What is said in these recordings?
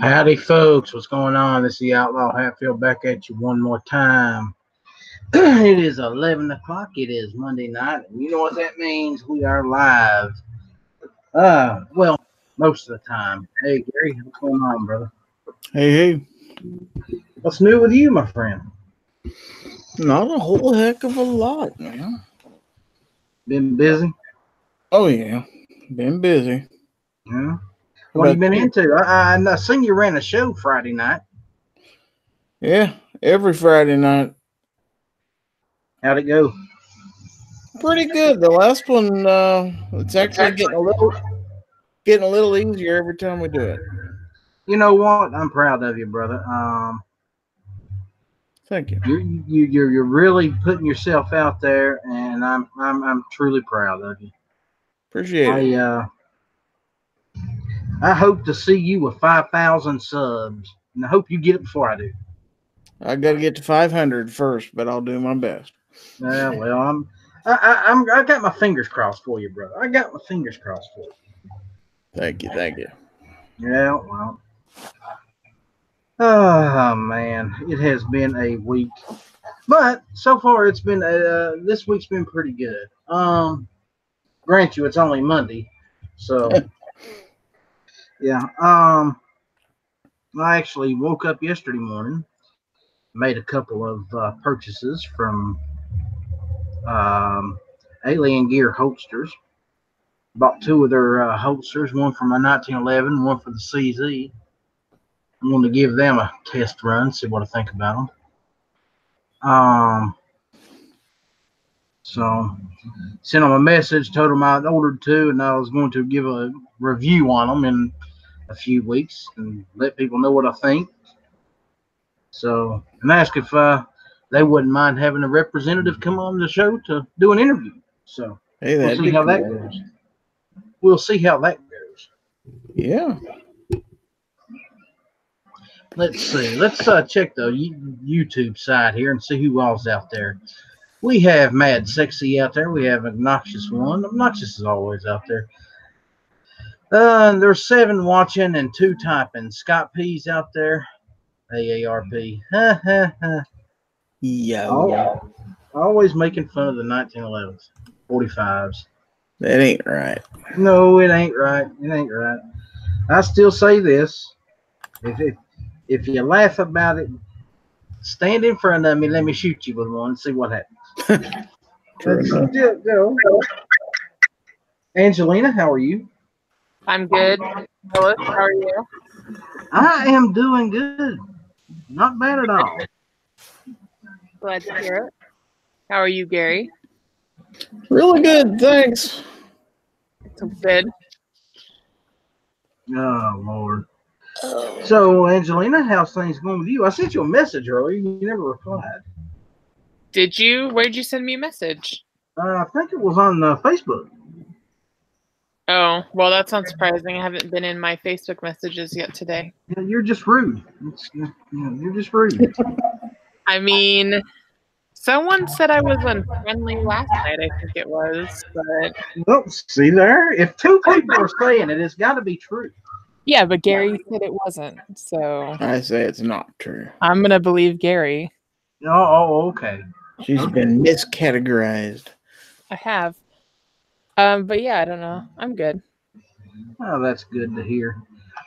Howdy, folks. What's going on? This is the Outlaw Hatfield back at you one more time. It is 11 o'clock. It is Monday night. And you know what that means? We are live. Well, most of the time. Hey, Gary, what's going on, brother? Hey. What's new with you, my friend? Not a whole heck of a lot, man. Been busy? Oh, yeah. Been busy. Yeah. What have you been into? I seen you ran a show Friday night. Yeah, every Friday night. How'd it go? Pretty good. The last one, it's actually getting a little easier every time we do it. You know what? I'm proud of you, brother. Thank you. You're really putting yourself out there, and I'm truly proud of you. Appreciate it. I hope to see you with 5,000 subs, and I hope you get it before I do. I got to get to 500 first, but I'll do my best. Well, I got my fingers crossed for you, brother. I got my fingers crossed for you. Thank you. Yeah, well. Oh man, it has been a week, but so far it's been this week's been pretty good. Grant you, it's only Monday, so. Yeah. I actually woke up yesterday morning, made a couple of purchases from Alien Gear holsters. Bought two of their holsters, one for my 1911, one for the CZ. I'm going to give them a test run, see what I think about them. So sent them a message, told them I'd ordered two, and I was going to give a review on them in a few weeks and let people know what I think. So, and ask if they wouldn't mind having a representative come on the show to do an interview. So, hey, we'll see how that goes. We'll see how that goes. Yeah. Let's see. Let's check the YouTube side here and see who all's out there. We have Mad Sexy out there. We have Obnoxious One. Obnoxious is always out there. There's 7 watching and 2 typing. Scott P's out there. AARP. Yeah. Always making fun of the 1911s, 45s. That ain't right. No, it ain't right. It ain't right. I still say this. If you laugh about it, stand in front of me, let me shoot you with one and see what happens. Angelina, how are you? I'm good. Phyllis, how are you? I am doing good. Not bad at all. Glad to hear it. How are you, Gary? Really good, thanks. So good. Oh, Lord. So, Angelina, how's things going with you? I sent you a message earlier. You never replied. Did you? Where did you send me a message? I think it was on Facebook. Oh, well, that's not surprising. I haven't been in my Facebook messages yet today. Yeah, you're just rude. You're just rude. I mean, someone said I was unfriendly last night, I think it was. But well, see there? If 2 people are saying it, it's got to be true. Yeah, but Gary said it wasn't, so. I say it's not true. I'm going to believe Gary. Oh, okay. She's been miscategorized. I have. But yeah, I don't know. I'm good. Oh, that's good to hear.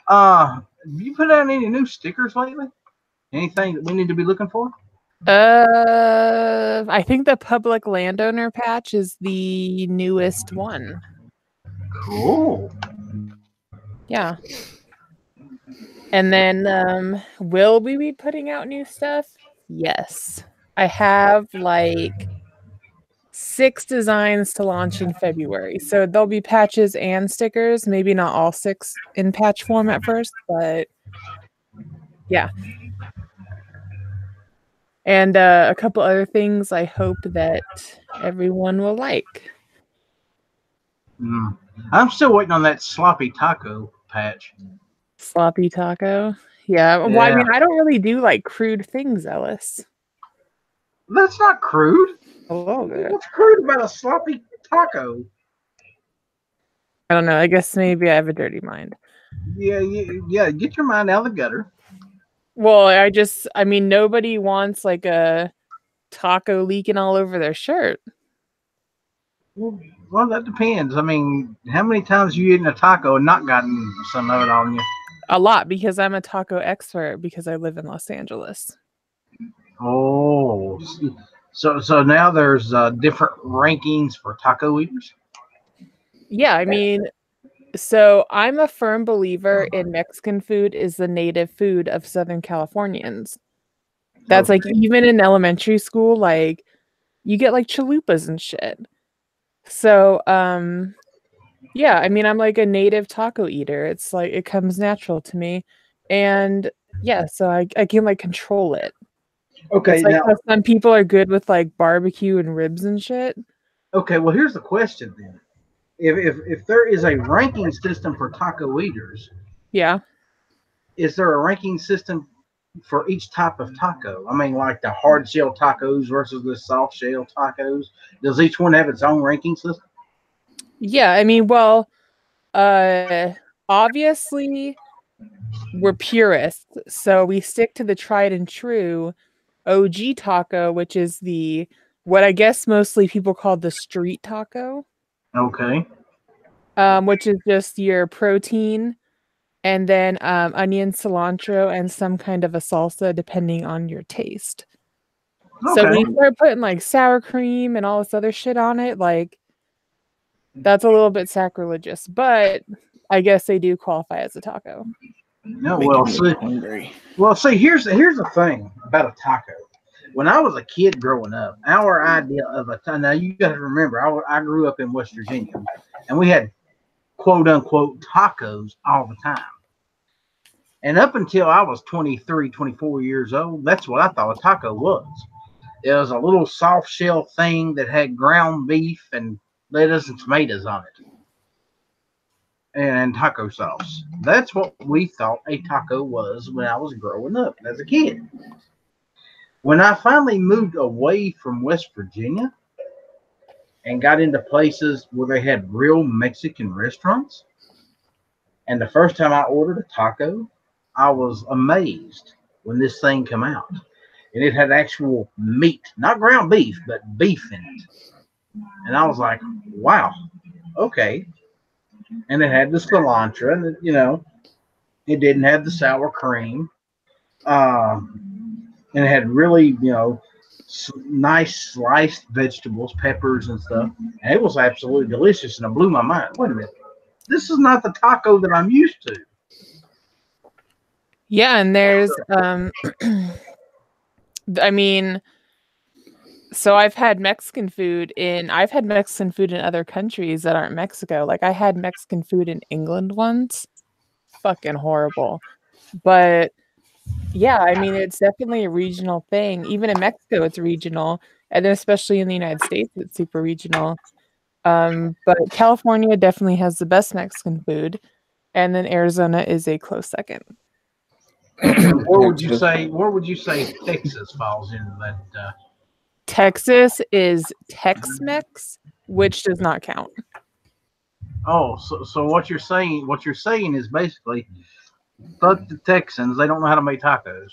Have you put out any new stickers lately? Anything that we need to be looking for? I think the public landowner patch is the newest one. Cool. Yeah. And then will we be putting out new stuff? Yes. I have like 6 designs to launch in February. So there'll be patches and stickers, maybe not all 6 in patch form at first, but yeah. And a couple other things I hope that everyone will like. I'm still waiting on that sloppy taco patch. Sloppy taco? Yeah. Well, I mean, I don't really do like crude things, Ellis. That's not crude. A little bit. What's crude about a sloppy taco? I don't know. I guess maybe I have a dirty mind. Yeah. Get your mind out of the gutter. Well, I mean, nobody wants like a taco leaking all over their shirt. Well, that depends. I mean, how many times you eaten a taco and not gotten some of it on you? A lot, because I'm a taco expert because I live in Los Angeles. Oh, so now there's different rankings for taco eaters. Yeah, I mean, so I'm a firm believer in Mexican food is the native food of Southern Californians. That's like Okay. even in elementary school, like you get like chalupas and shit. So, yeah, I mean, I'm like a native taco eater. It's like it comes natural to me. And yeah, so I can like control it. It's Okay. like Now, how some people are good with like barbecue and ribs and shit. okay. Well, here's the question then. If there is a ranking system for taco eaters, Yeah. is there a ranking system for each type of taco? I mean, like the hard shell tacos versus the soft shell tacos. Does each one have its own ranking system? Yeah, I mean, well, uh obviously we're purists, so we stick to the tried and true OG taco, which is the what I guess mostly people call the street taco, Okay. which is just your protein and then onion, cilantro, and some kind of a salsa depending on your taste. So when Okay. you start putting like sour cream and all this other shit on it, like that's a little bit sacrilegious, but I guess they do qualify as a taco. No. Making me hungry. Well, see. Here's the thing about a taco. When I was a kid growing up, our idea of a taco. Now you got to remember, I grew up in West Virginia, and we had quote unquote tacos all the time. And up until I was 23, 24 years old, that's what I thought a taco was. It was a little soft shell thing that had ground beef and lettuce and tomatoes on it and taco sauce. That's what we thought a taco was when I was growing up as a kid. When I finally moved away from West Virginia and got into places where they had real Mexican restaurants, and the first time I ordered a taco, I was amazed when this thing came out. And it had actual meat, not ground beef, but beef in it. And I was like, wow, okay. And it had the cilantro, and it didn't have the sour cream. And it had really, nice sliced vegetables, peppers, and stuff. And it was absolutely delicious, and it blew my mind. Wait a minute, this is not the taco that I'm used to. Yeah, and there's I mean, so I've had Mexican food in other countries that aren't Mexico. Like I had Mexican food in England once. Fucking horrible. But yeah, I mean it's definitely a regional thing. Even in Mexico it's regional, and then especially in the United States it's super regional. But California definitely has the best Mexican food, and then Arizona is a close second. Okay, where would you say Texas falls into that? Texas is Tex-Mex, which does not count. So what you're saying is basically fuck the Texans. They don't know how to make tacos.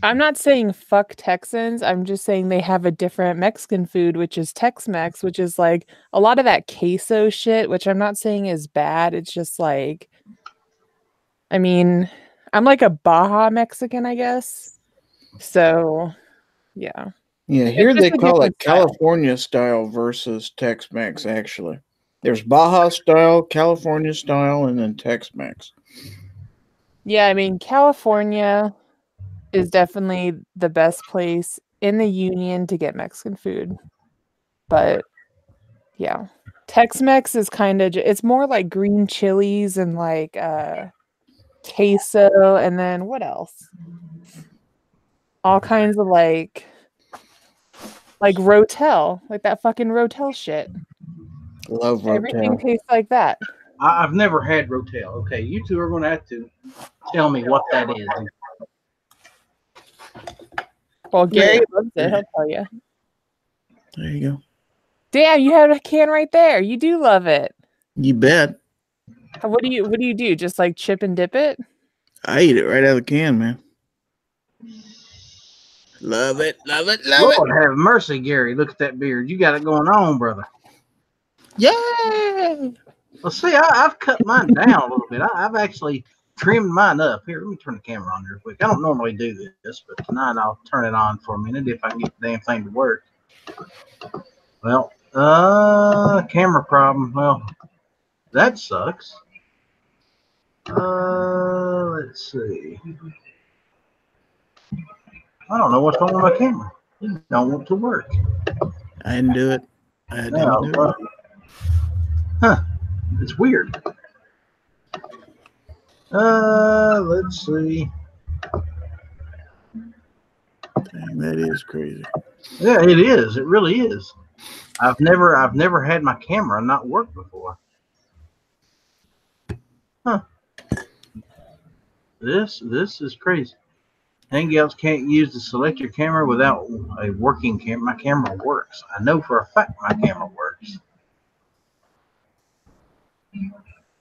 I'm not saying fuck Texans. I'm just saying they have a different Mexican food, which is Tex-Mex, which is like a lot of that queso shit, which I'm not saying is bad. It's just like, I mean, I'm like a Baja Mexican, I guess. So, yeah. Yeah, It's here just they a call it different style. California style versus Tex-Mex, actually. There's Baja style, California style, and then Tex-Mex. Yeah, I mean, California is definitely the best place in the union to get Mexican food. But yeah, Tex-Mex is kind of it's more like green chilies and like queso, and then what else? All kinds of like Rotel, like that fucking Rotel shit. Love Everything Rotel. tastes like that. I've never had Rotel. Okay, you two are going to have to tell me what that is. Well, Gary loves it. He'll tell you. There you go. Damn, you have a can right there. You do love it. You bet. What do you do? Just like chip and dip it? I eat it right out of the can, man. Love it, love it, love Lord have mercy, Gary. Look at that beard. You got it going on, brother. it. Yay! Well, see, I've cut mine down a little bit. I've actually trimmed mine up. Here, let me turn the camera on real quick. I don't normally do this, but tonight I'll turn it on for a minute if I can get the damn thing to work. Well, camera problem. Well, that sucks. Let's see. I don't know what's wrong with my camera. It don't want to work. I didn't do it. I didn't do it. Huh. It's weird. Let's see. Dang, that is crazy. Yeah, it is. It really is. I've never had my camera not work before. Huh. This is crazy. Hangouts can't use the select your camera without a working camera. My camera works. I know for a fact my camera works.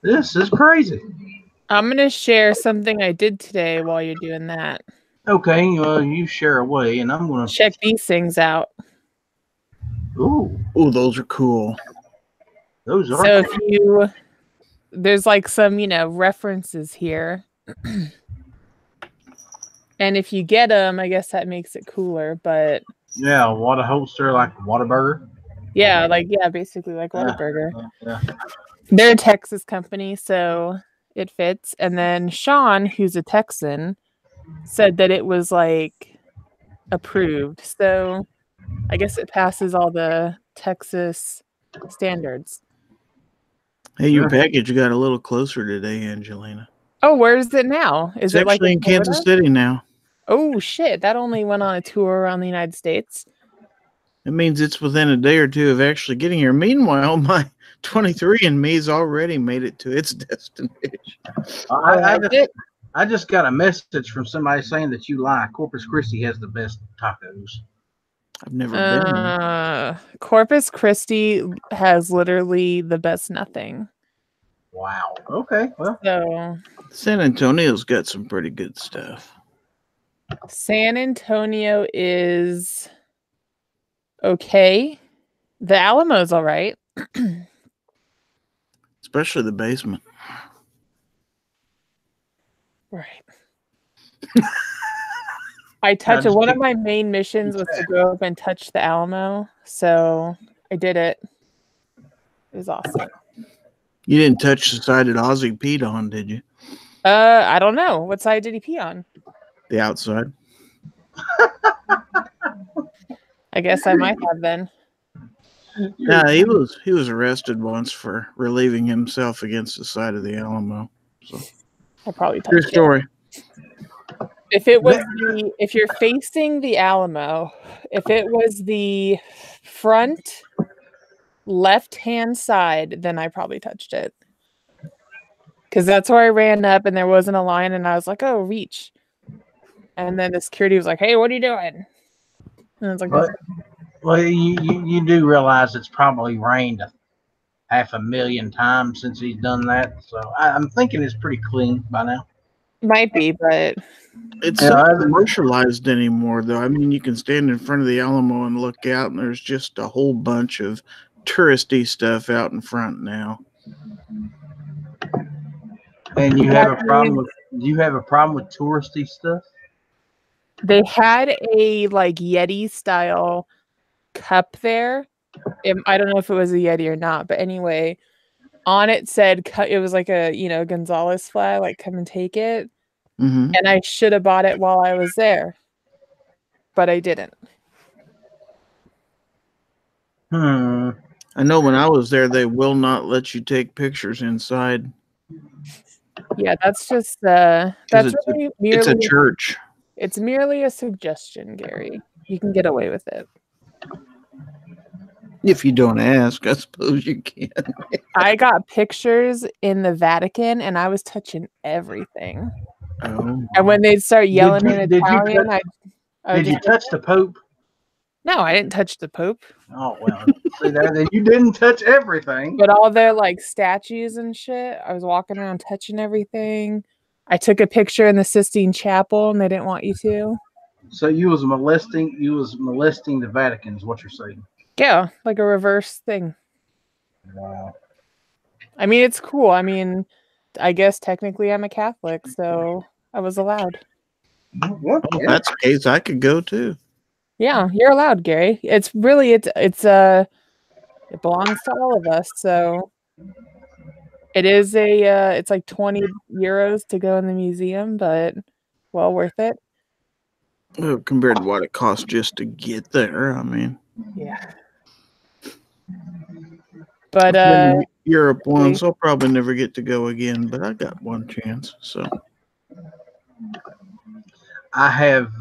This is crazy. I'm gonna share something I did today while you're doing that. Okay, well, you share away, and I'm gonna check these things out. Ooh, those are cool. Those are. So if there's like some, references here. And if you get them, I guess that makes it cooler, but... Yeah, water holster like Whataburger. Yeah, basically like Whataburger. Yeah. They're a Texas company, so it fits. And then Sean, who's a Texan, said that it was approved. So I guess it passes all the Texas standards. Hey, your package got a little closer today, Angelina. Oh, where is it now? Is it actually in Kansas City now? Oh, shit. That only went on a tour around the United States. It means it's within a day or two of actually getting here. Meanwhile, my 23andMe's already made it to its destination. I just got a message from somebody saying that you lie. Corpus Christi has the best tacos. I've never been there. Corpus Christi has literally the best nothing. Wow. Okay. Well, so San Antonio's got some pretty good stuff. San Antonio is okay. The Alamo's all right. Especially the basement. Right. I touched one of my main missions was to go up and touch the Alamo, so I did it. It was awesome. You didn't touch the side that Ozzy peed on, did you? I don't know. What side did he pee on? The outside. I guess I might have then. Yeah, he was arrested once for relieving himself against the side of the Alamo. So I probably touched true story. If it was if you're facing the Alamo, if it was the front left-hand side, then I probably touched it. Because that's where I ran up and there wasn't a line and I was like, oh, reach. And then the security was like, hey, what are you doing? And I was like, well, you do realize it's probably rained 500,000 times since he's done that. So I'm thinking it's pretty clean by now. Might be, but it's not commercialized anymore, though. I mean, you can stand in front of the Alamo and look out, and there's just a whole bunch of touristy stuff out in front now. And you have a problem with? Do you have a problem with touristy stuff? They had a Yeti style cup there. I don't know if it was a Yeti or not, but anyway, on it said it was like a Gonzalez flag, come and take it. Mm-hmm. And I should have bought it while I was there, but I didn't. I know when I was there, they will not let you take pictures inside. Yeah, that's just it's a church. It's merely a suggestion, Gary. You can get away with it. If you don't ask, I suppose you can. I got pictures in the Vatican, and I was touching everything. Oh. And when they'd start yelling in Italian, did you touch the Pope? No, I didn't touch the Pope. Oh well, see there, then you didn't touch everything. But all their like statues and shit, I was walking around touching everything. I took a picture in the Sistine Chapel, and they didn't want you to. So you was molesting the Vatican, is what you're saying. Yeah, like a reverse thing. Wow. I mean, it's cool. I mean, I guess technically I'm a Catholic, so I was allowed. Well, Oh, if yeah. that's the case, I could go too. Yeah, you're allowed, Gary. It's really it belongs to all of us. So it is it's like 20 euros to go in the museum, but well worth it. Compared to what it costs just to get there, I mean. Yeah. But I've been to Europe once. I'll probably never get to go again, but I got one chance. So I have.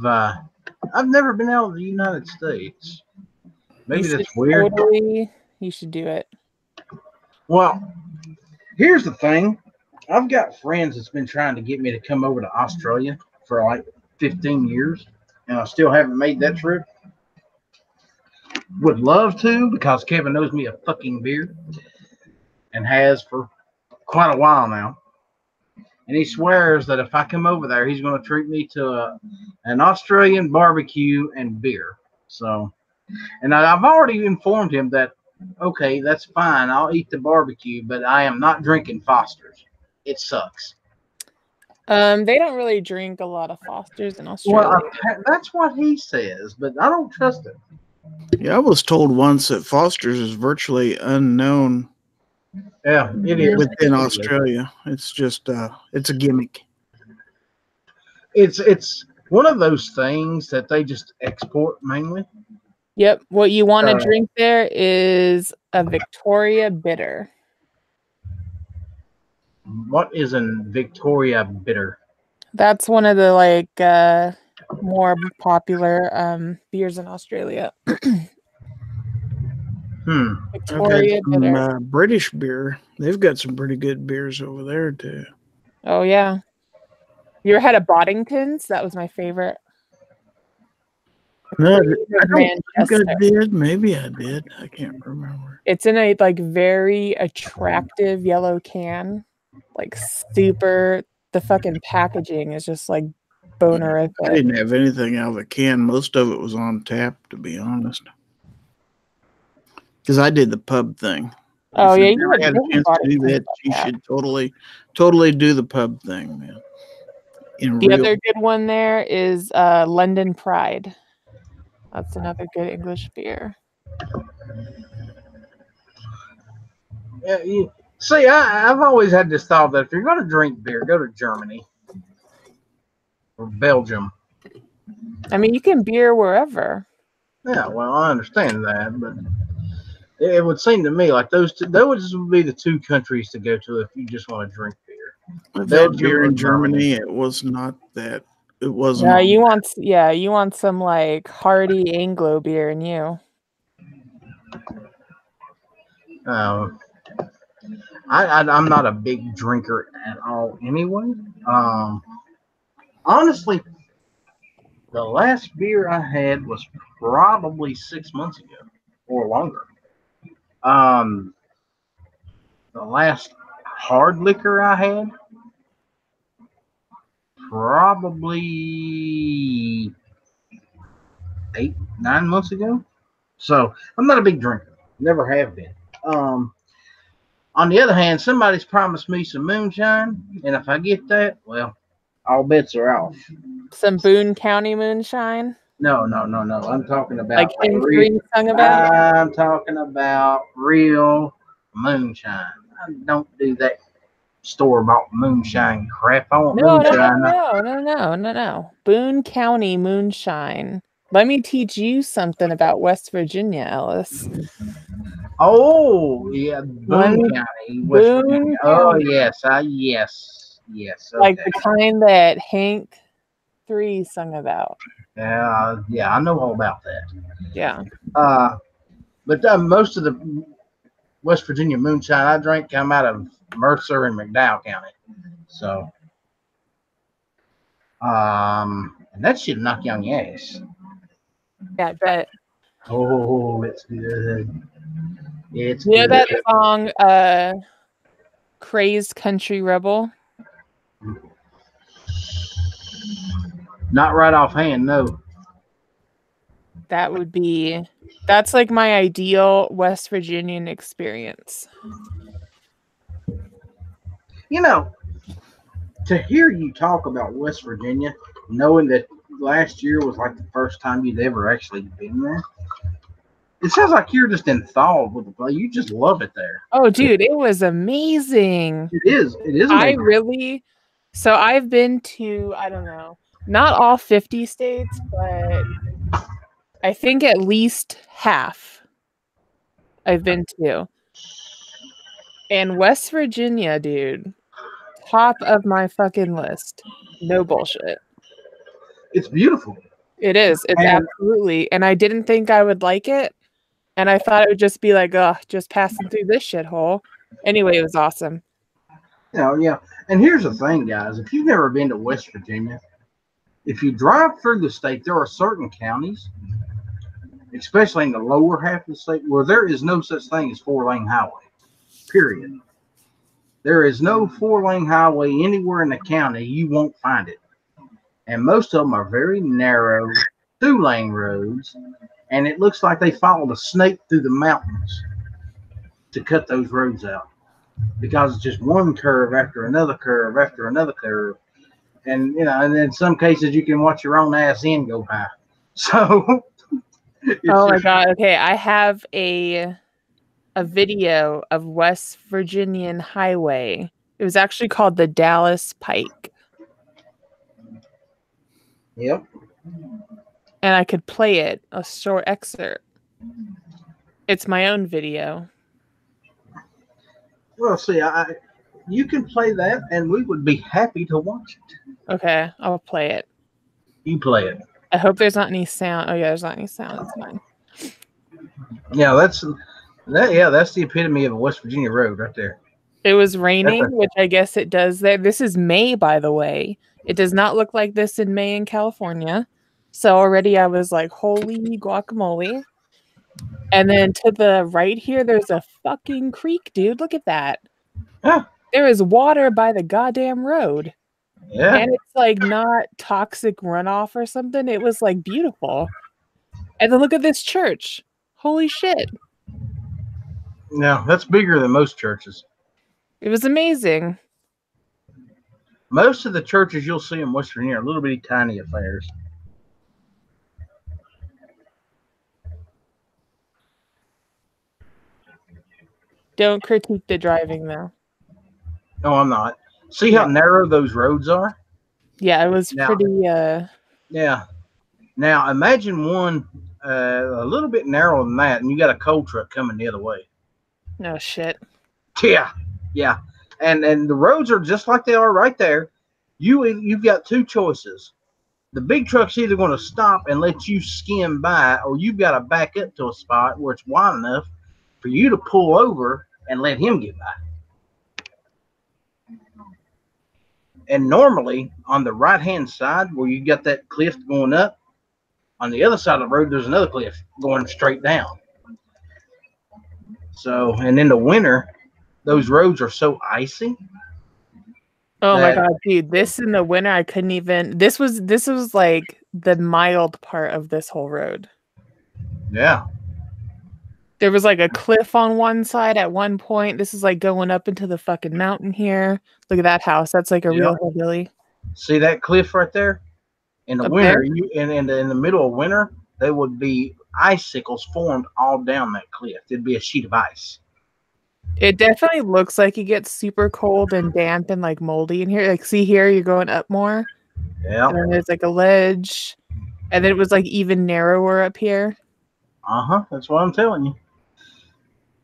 I've never been out of the United States. Maybe that's weird. You should do it. Well, here's the thing. I've got friends that's been trying to get me to come over to Australia for like 15 years, and I still haven't made that trip. Would love to because Kevin knows me a fucking beer and has for quite a while now. And he swears that if I come over there, he's going to treat me to an Australian barbecue and beer. So, and I've already informed him that, okay, that's fine. I'll eat the barbecue, but I am not drinking Foster's. It sucks. They don't really drink a lot of Fosters in Australia. Well, that's what he says, but I don't trust it. yeah, I was told once that Foster's is virtually unknown. Yeah, it is within Australia. It's just it's a gimmick. It's one of those things that they just export mainly. Yep. What you want to drink there is a Victoria bitter. What is a Victoria bitter? That's one of the like more popular beers in Australia. Victoria bitter. British beer. They've got some pretty good beers over there too. Oh yeah. You ever had a Boddington's? That was my favorite. No, I don't think I did. Maybe I did. I can't remember. It's in a like very attractive yellow can. Like super, the fucking packaging is just like bonerific. I didn't have anything out of a can. Most of it was on tap, to be honest. Because I did the pub thing. Oh yeah, you had a chance to do that. You should totally do the pub thing, man. The other good one there is London Pride. That's another good English beer. Yeah, see, I've always had this thought that if you're going to drink beer, go to Germany or Belgium. I mean, you can beer wherever. Yeah, well, I understand that, but it would seem to me like those would be the two countries to go to if you just want to drink beer. That beer in Germany, it was not that. It wasn't. Yeah, you want some like hearty Anglo beer in you. I'm not a big drinker at all anyway. Honestly, the last beer I had was probably 6 months ago or longer. The last hard liquor I had probably 8-9 months ago. So I'm not a big drinker. Never have been. On the other hand, somebody's promised me some moonshine, and if I get that, well, all bets are off. Some Boone County moonshine? No. I'm talking about like Green sung about. I'm talking about real moonshine. I don't do that store-bought moonshine crap. I want moonshine. No. Boone County moonshine. Let me teach you something about West Virginia, Ellis. Oh, yeah, Boone County, West Virginia. Oh, yes, yes. Okay. Like the kind that Hank 3 sung about. Yeah, I know all about that. Yeah. But most of the West Virginia moonshine I drink come out of Mercer and McDowell County. So, and that should knock you on your ass. Yeah, I bet. Oh, it's good. It's You know good. that song, Crazed Country Rebel? Not right offhand, no. That's like my ideal West Virginian experience. You know, to hear you talk about West Virginia, knowing that last year was like the first time you'd ever actually been there, it sounds like you're just enthralled with the place. You just love it there. Oh, dude, it was amazing. It is. It is I amazing. really, so I've been to, I don't know, not all 50 states, but I think at least half I've been to. And West Virginia, dude, top of my fucking list. No bullshit. It's beautiful. It is. It's And absolutely. And I didn't think I would like it. And I thought it would just be like, just passing through this shithole. Anyway, it was awesome. yeah. And here's the thing, guys. If you've never been to West Virginia, if you drive through the state, there are certain counties, especially in the lower half of the state, where there is no such thing as four-lane highway. Period. There is no four-lane highway anywhere in the county. You won't find it. And most of them are very narrow, two-lane roads, and it looks like they followed a snake through the mountains to cut those roads out, because it's just one curve after another curve after another curve, and and in some cases you can watch your own ass end go by. So, Oh my God. Okay, I have a video of West Virginian Highway. It was actually called the Dallas Pike. Yep. And I could play it, a short excerpt. It's my own video. Well, see, you can play that, and we would be happy to watch it. Okay, I'll play it. You play it. I hope there's not any sound. Oh yeah, there's not any sound. That's fine. Yeah, that's the epitome of a West Virginia road right there. It was raining, which I guess it does there. This is May, by the way. It does not look like this in May in California. So already I was like, holy guacamole. And then to the right here, there's a fucking creek, dude. Look at that. Yeah. There is water by the goddamn road. Yeah. And it's like not toxic runoff or something. It was like beautiful. And then look at this church. Holy shit. No, that's bigger than most churches. It was amazing. Most of the churches you'll see in West Virginia are little bitty tiny affairs. Don't critique the driving though. No, I'm not. See how narrow those roads are? Yeah, it was pretty Yeah. Now imagine one a little bit narrower than that, and you got a coal truck coming the other way. No shit. Yeah. Yeah. And the roads are just like they are right there. You've got two choices. The big truck's either going to stop and let you skim by, or you've got to back up to a spot where it's wide enough for you to pull over and let him get by. And normally on the right-hand side where you got that cliff going up, on the other side of the road, there's another cliff going straight down. So, and in the winter, those roads are so icy. Oh my God, dude, this in the winter, I couldn't even, this was like the mild part of this whole road. Yeah. There was like a cliff on one side at one point. This is like going up into the fucking mountain here. Look at that house. That's like a real hillbilly. See that cliff right there? In the winter, in the middle of winter, there would be icicles formed all down that cliff. It'd be a sheet of ice. It definitely looks like it gets super cold and damp and like moldy in here. Like, see here, you're going up more. Yeah. And then there's like a ledge. And then it was like even narrower up here. That's what I'm telling you.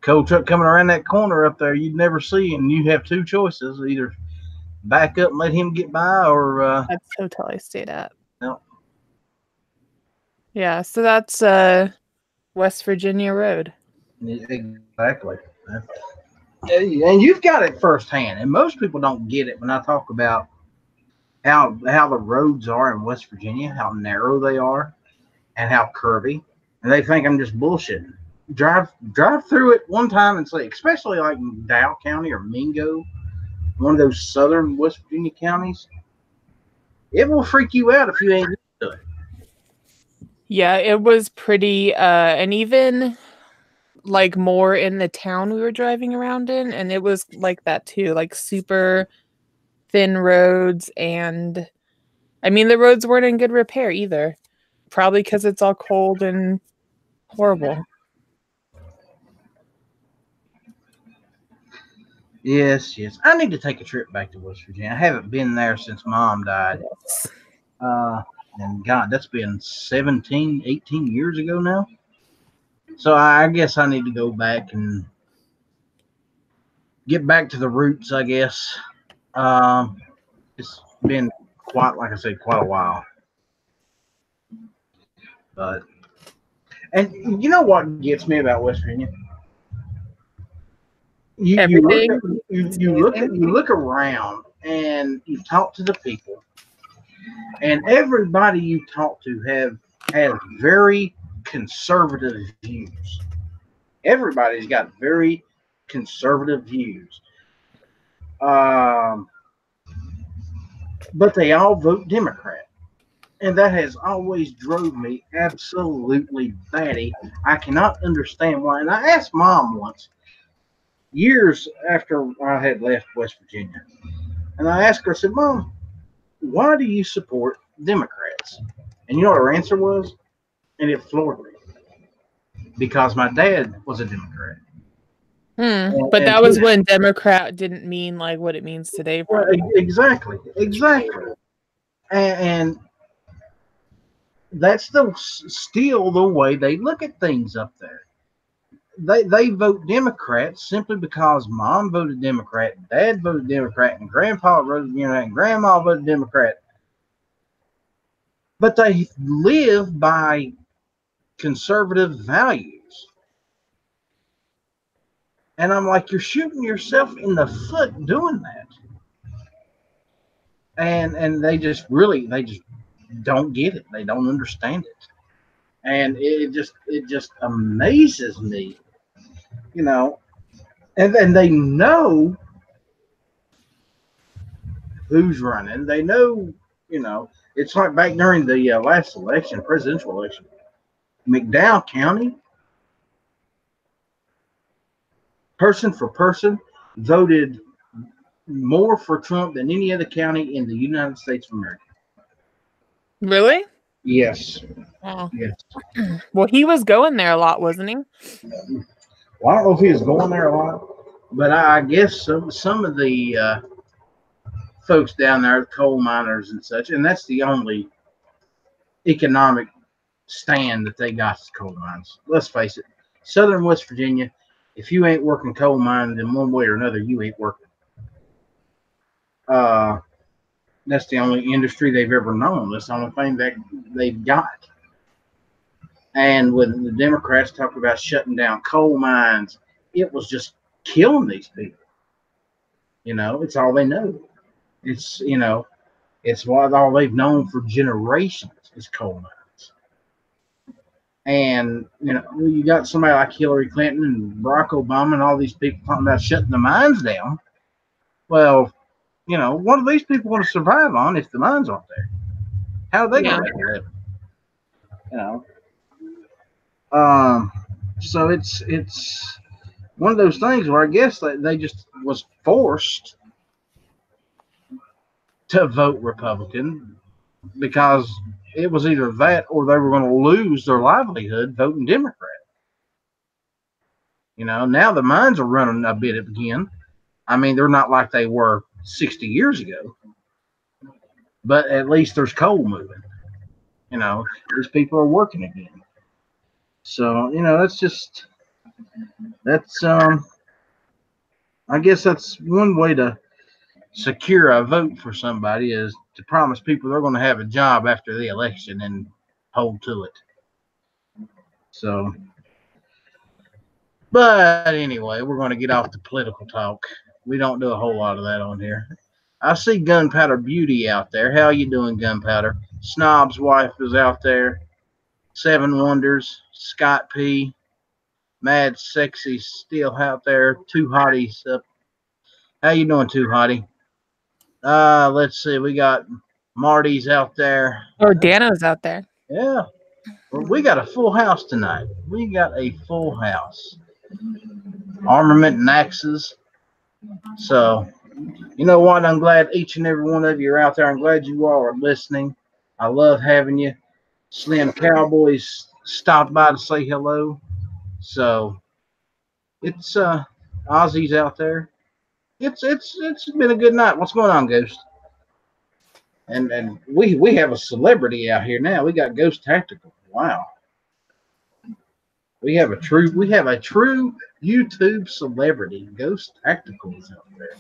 Coal truck coming around that corner up there you'd never see, and you have two choices: either back up and let him get by, or that's the hotel I stayed at. No. Yeah, so that's West Virginia Road. Exactly. And you've got it firsthand, and most people don't get it when I talk about how the roads are in West Virginia, how narrow they are, and how curvy. and they think I'm just bullshitting. Drive through it one time and say, especially like in Dow County or Mingo, one of those southern West Virginia counties, it will freak you out if you ain't used to it. Yeah, it was pretty and even like more in the town we were driving around in, and it was like that too, like super thin roads, and I mean the roads weren't in good repair either. Probably because it's all cold and horrible. Yes, yes. I need to take a trip back to West Virginia. I haven't been there since Mom died. Yes. Uh, and God, that's been 17, 18 years ago now. So I guess I need to go back and get back to the roots, I guess. It's been quite, like I said, quite a while. But, and you know what gets me about West Virginia? You look Everything. at, you look around and you talk to the people, and everybody you talk to has very conservative views. Everybody's got very conservative views. Um, but they all vote Democrat. And that has always drove me absolutely batty. I cannot understand why. And I asked Mom once, years after I had left West Virginia, and I asked her, I said, Mom, why do you support Democrats? And you know what her answer was? And it floored me. Because my dad was a Democrat. But that was when Democrat didn't mean like what it means today. Well, exactly. And that's still the way they look at things up there. They vote Democrat simply because Mom voted Democrat, Dad voted Democrat, and Grandpa voted Democrat, and Grandma voted Democrat. But they live by conservative values. And I'm like, you're shooting yourself in the foot doing that. And they just don't get it. They don't understand it. And it just amazes me, you know. And then they know who's running. They know, it's like back during the last election, presidential election, McDowell County, person for person, voted more for Trump than any other county in the United States of America. Really? Yes. Oh. Yes. Well, he was going there a lot, wasn't he? Well, I don't know if he was going there a lot, but I guess some of the folks down there, coal miners and such, and that's the only economic stand that they got is coal mines. Let's face it, Southern West Virginia, if you ain't working coal mines in one way or another, you ain't working. That's the only industry they've ever known. That's the only thing that they've got. And when the Democrats talk about shutting down coal mines, it was just killing these people. It's all they know. It's it's what all they've known for generations is coal mines. And you got somebody like Hillary Clinton and Barack Obama and all these people talking about shutting the mines down. Well, what are these people going to survive on if the mines aren't there? How are they going to make a living? So it's one of those things where I guess they just was forced to vote Republican because it was either that or they were going to lose their livelihood voting Democrat. Now the mines are running a bit again. I mean, they're not like they were 60 years ago, but at least there's coal moving. These people are working again. So, that's I guess that's one way to secure a vote for somebody is to promise people they're going to have a job after the election and hold to it. So, but anyway, we're going to get off the political talk. We don't do a whole lot of that on here. I see Gunpowder Beauty out there. How you doing, Gunpowder? Snob's wife is out there. Seven Wonders, Scott P, Mad Sexy still out there. Two Hotties up. How you doing, Two Hottie? Let's see. We got Marty's out there. Oh, Dano's out there. Yeah. Well, we got a full house tonight. We got a full house. Armament and axes. So, you know what? I'm glad each and every one of you are out there. I'm glad you all are listening. I love having you. Slim Cowboys stopped by to say hello. So, it's Ozzy's out there. It's been a good night. What's going on, Ghost? And we have a celebrity out here now. We got Ghost Tactical. Wow. We have a true YouTube celebrity. Ghost Tactical is out there.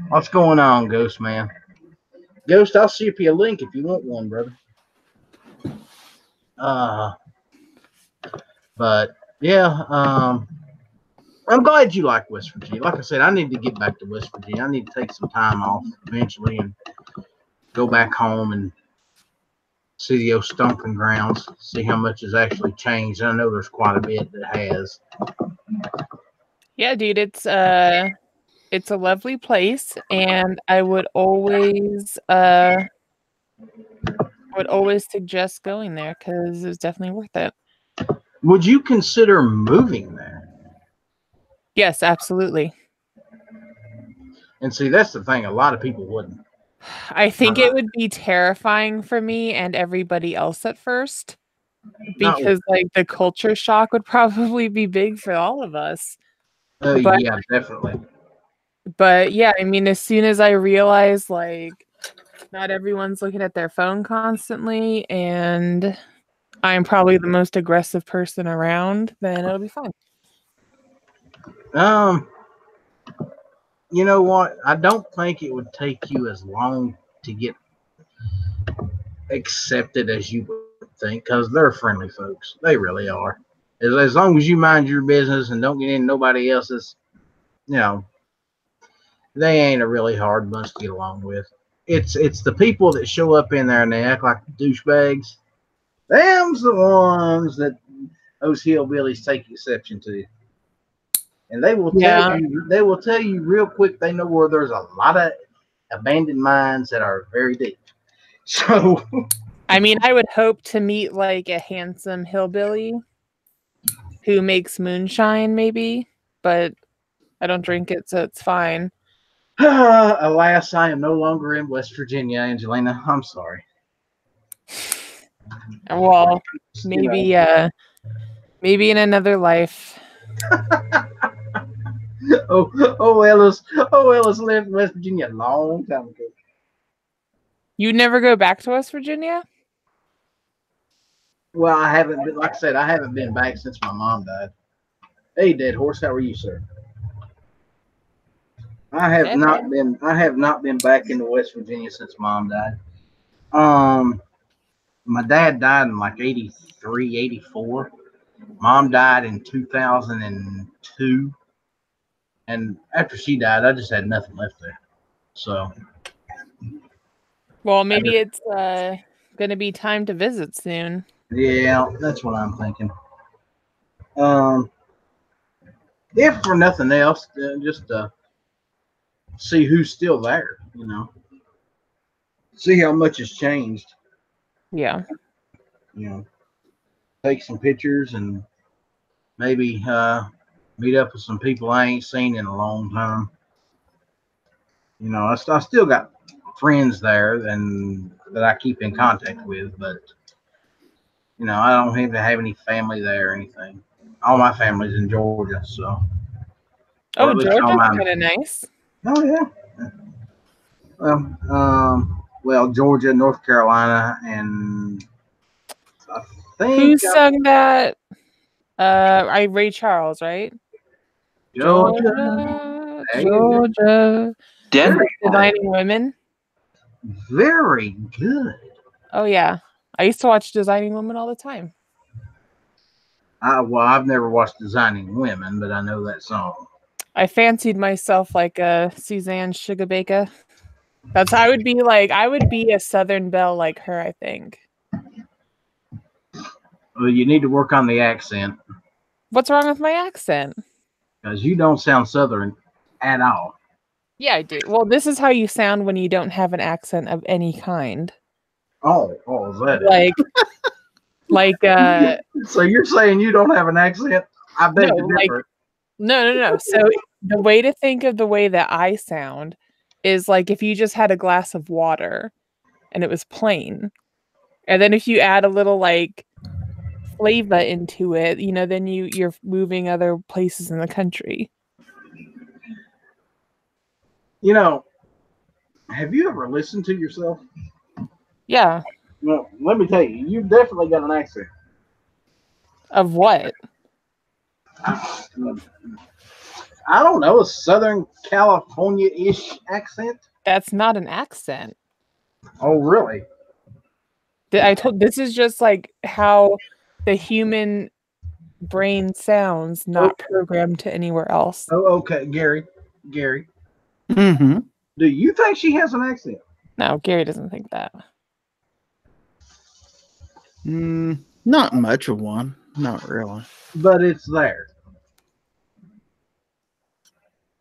What's going on, Ghost man? Ghost, I'll ship you a link if you want one, brother. But yeah, I'm glad you like West Virginia. Like I said, I need to get back to West Virginia. I need to take some time off eventually and go back home and see the old stomping grounds, see how much has actually changed. I know there's quite a bit that has. Yeah, dude, it's a lovely place, and I would always suggest going there because it's definitely worth it. Would you consider moving there? Yes, absolutely. And see, that's the thing. A lot of people wouldn't. I think it would be terrifying for me and everybody else at first because like the culture shock would probably be big for all of us. Yeah, definitely. But yeah, I mean, as soon as I realize like not everyone's looking at their phone constantly and I'm probably the most aggressive person around, then it'll be fine. You know what? I don't think it would take you as long to get accepted as you would think, because they're friendly folks. They really are. As long as you mind your business and don't get in nobody else's, you know, they ain't a really hard bunch to get along with. It's the people that show up in there and they act like douchebags. Them's the ones that those hillbillies take exception to. And they will tell you real quick they know where there's a lot of abandoned mines that are very deep. So I mean, I would hope to meet like a handsome hillbilly who makes moonshine maybe, but I don't drink it, so it's fine. Alas, I am no longer in West Virginia, Angelina. I'm sorry. Well, maybe maybe in another life. Ellis left West Virginia a long time ago. You never go back to West Virginia? Well, I haven't been, like I said, I haven't been back since my mom died. Hey, Dead Horse, how are you, sir? I have not been back into West Virginia since Mom died. My dad died in like 83, 84. Mom died in 2002. And after she died, I just had nothing left there. So. Well, maybe it's going to be time to visit soon. Yeah, that's what I'm thinking. If for nothing else, just see who's still there, you know. See how much has changed. Yeah. You know, take some pictures and maybe meet up with some people I ain't seen in a long time. You know, I still got friends there and that I keep in contact with, but you know, I don't even have any family there or anything. All my family's in Georgia, so. Oh, Georgia's kind of nice. Oh yeah. Well, Georgia, North Carolina, and I think who sung that? Ray Charles, right? Georgia. Designing Women. Very good. Oh yeah, I used to watch Designing Women all the time. I've never watched Designing Women, but I know that song. I fancied myself like a Suzanne Sugarbaker. That's how I would be a Southern belle like her, I think. Well, you need to work on the accent What's wrong with my accent? because you don't sound Southern at all. Yeah, I do. Well, this is how you sound when you don't have an accent of any kind. Oh, is that Like, it? So you're saying you don't have an accent? I beg no, to differ. no. So the way to think of the way that I sound is like if you just had a glass of water and it was plain. And then if you add a little like flavor into it, then you're moving other places in the country. Have you ever listened to yourself? Yeah. Well, let me tell you, you've definitely got an accent. Of what? I don't know, a Southern California-ish accent. That's not an accent. Oh, really? This is just like how the human brain sounds, not programmed to anywhere else. Oh, okay, Gary. Mm-hmm. Do you think she has an accent? No, Gary doesn't think that. Not much of one. Not really. But it's there.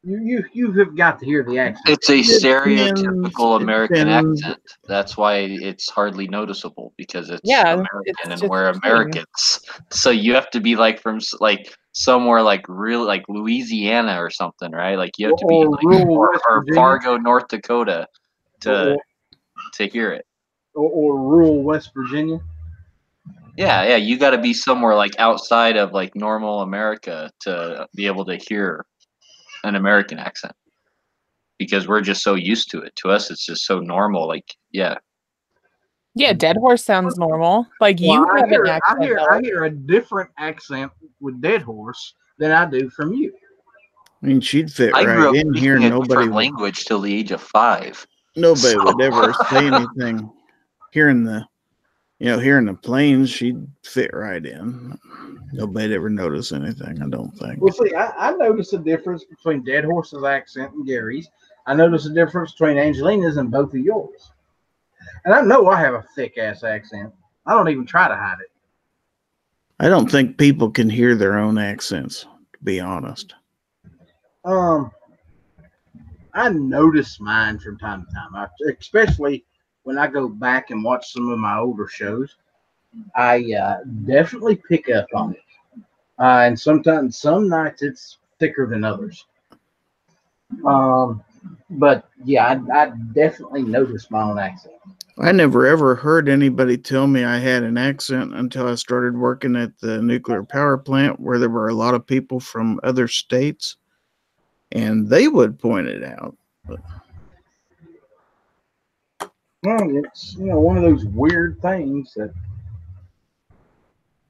You have got to hear the accent. It's a It stereotypical American depends. accent. That's why it's hardly noticeable because it's Yeah, American it's and just we're a thing. Americans. So you have to be like from like somewhere like real like Louisiana or something, right? Like you have to be Or like rural West or Virginia. Fargo, North Dakota to hear it. Or rural West Virginia. Yeah, you got to be somewhere like outside of like normal America to be able to hear an American accent. Because we're just so used to it. To us, it's just so normal. Like, yeah. Yeah, Dead Horse sounds normal. Like you have an accent. I hear a different accent with Dead Horse than I do from you. I mean, she'd fit I grew right up in here. speaking a Nobody different language till the age of 5. Nobody would ever say anything. Hearing the planes, she'd fit right in. Nobody'd ever notice anything, I don't think. Well, see, I notice a difference between Dead Horse's accent and Gary's. I notice a difference between Angelina's and both of yours. And I know I have a thick ass accent. I don't even try to hide it. I don't think people can hear their own accents, to be honest. I notice mine from time to time, especially when I go back and watch some of my older shows. I definitely pick up on it. And sometimes, some nights it's thicker than others. But yeah, I definitely notice my own accent. I never ever heard anybody tell me I had an accent until I started working at the nuclear power plant where there were a lot of people from other states, and they would point it out. Well, it's one of those weird things that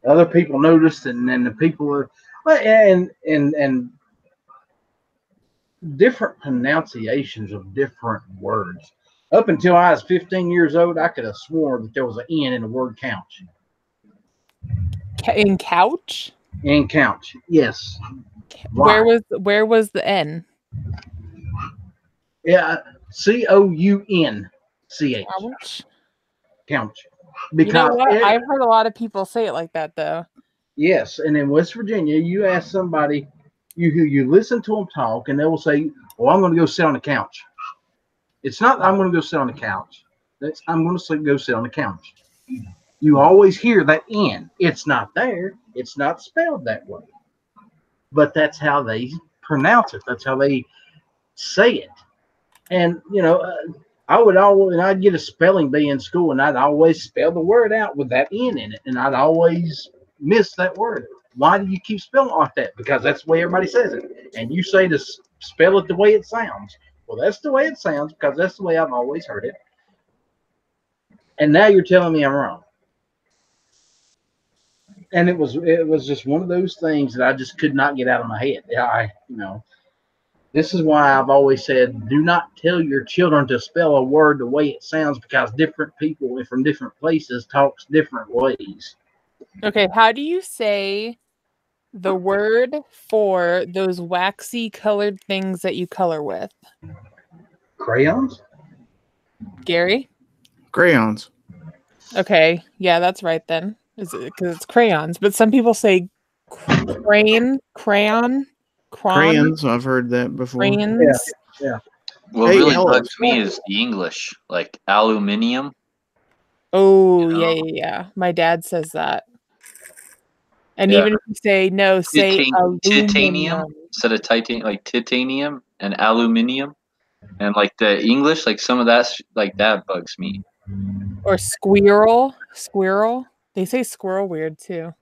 other people notice, and then the people are and different pronunciations of different words. Up until I was 15 years old, I could have sworn that there was an N in the word couch. In couch? In couch, yes. Why? Where was the N? Yeah, COUNCH. Couch. Couch. Because you know what? I've heard a lot of people say it like that, though. Yes, and in West Virginia, you ask somebody, you listen to them talk, and they will say, "Oh, I'm going to go sit on the couch." It's not I'm going to go sit on the couch. I'm going to go sit on the couch. You always hear that N. It's not there. It's not spelled that way. But that's how they pronounce it. That's how they say it. And, I'd get a spelling bee in school, and I'd always spell the word out with that N in it. And I'd always miss that word. Why do you keep spelling it like that? Because that's the way everybody says it. And you say to spell it the way it sounds. Well, that's the way it sounds because that's the way I've always heard it. And now you're telling me I'm wrong. And it was just one of those things that I just could not get out of my head. This is why I've always said, do not tell your children to spell a word the way it sounds because different people from different places talks different ways. Okay, how do you say the word for those waxy colored things that you color with? Crayons? Gary? Crayons. Okay, yeah, that's right then. Is it because it's crayons? But some people say crayon, crayon, Crayons, I've heard that before. crayons. Yeah. What Hey, really Ellis. bugs me is the English, like aluminium. Oh, You yeah, know? yeah. My dad says that. And Yeah. even if you say no, say Titanium aluminum. instead of titanium, like titanium and aluminium, and like the English, like some of that's like that bugs me. Or squirrel. Squirrel. They say squirrel weird too.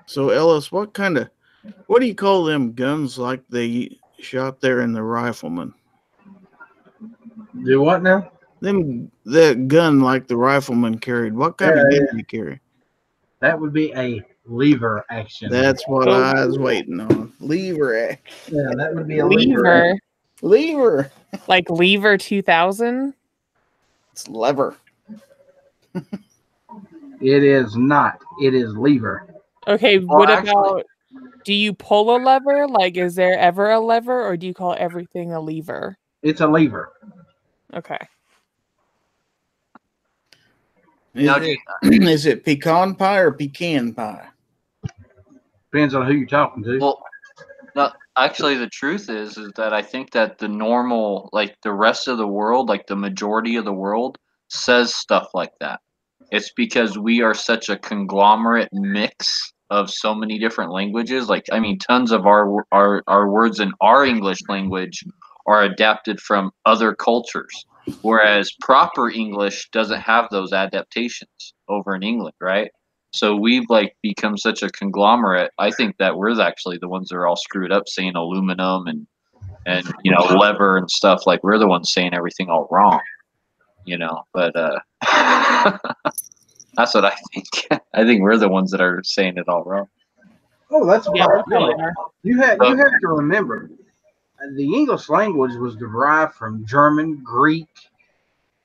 So, Ellis, what do you call them guns like they shot there in the Rifleman? Do what now? That gun like the Rifleman carried. What kind of gun do you carry? That would be a lever action. That's what I was waiting on. Lever action. Yeah, that would be a lever. Lever. Like Lever 2000. It's lever. It is not. It is lever. Okay, Well, what actually- about, do you pull a lever? Like, is there ever a lever, or do you call everything a lever? It's a lever. Okay. Is it pecan pie or pecan pie? Depends on who you're talking to. Well, no, actually, the truth is that I think that the normal, like the rest of the world, like the majority of the world, says stuff like that. It's because we are such a conglomerate mix of so many different languages. Like, I mean, tons of our words in our English language are adapted from other cultures, whereas proper English doesn't have those adaptations over in England, right? So we've like become such a conglomerate. I think that we're actually the ones that are all screwed up saying aluminum and you know lever and stuff. Like we're the ones saying everything all wrong, you know. But that's what I think. I think we're the ones that are saying it all wrong. Oh, that's Yeah, what we probably are. you have to remember. The English language was derived from German, Greek,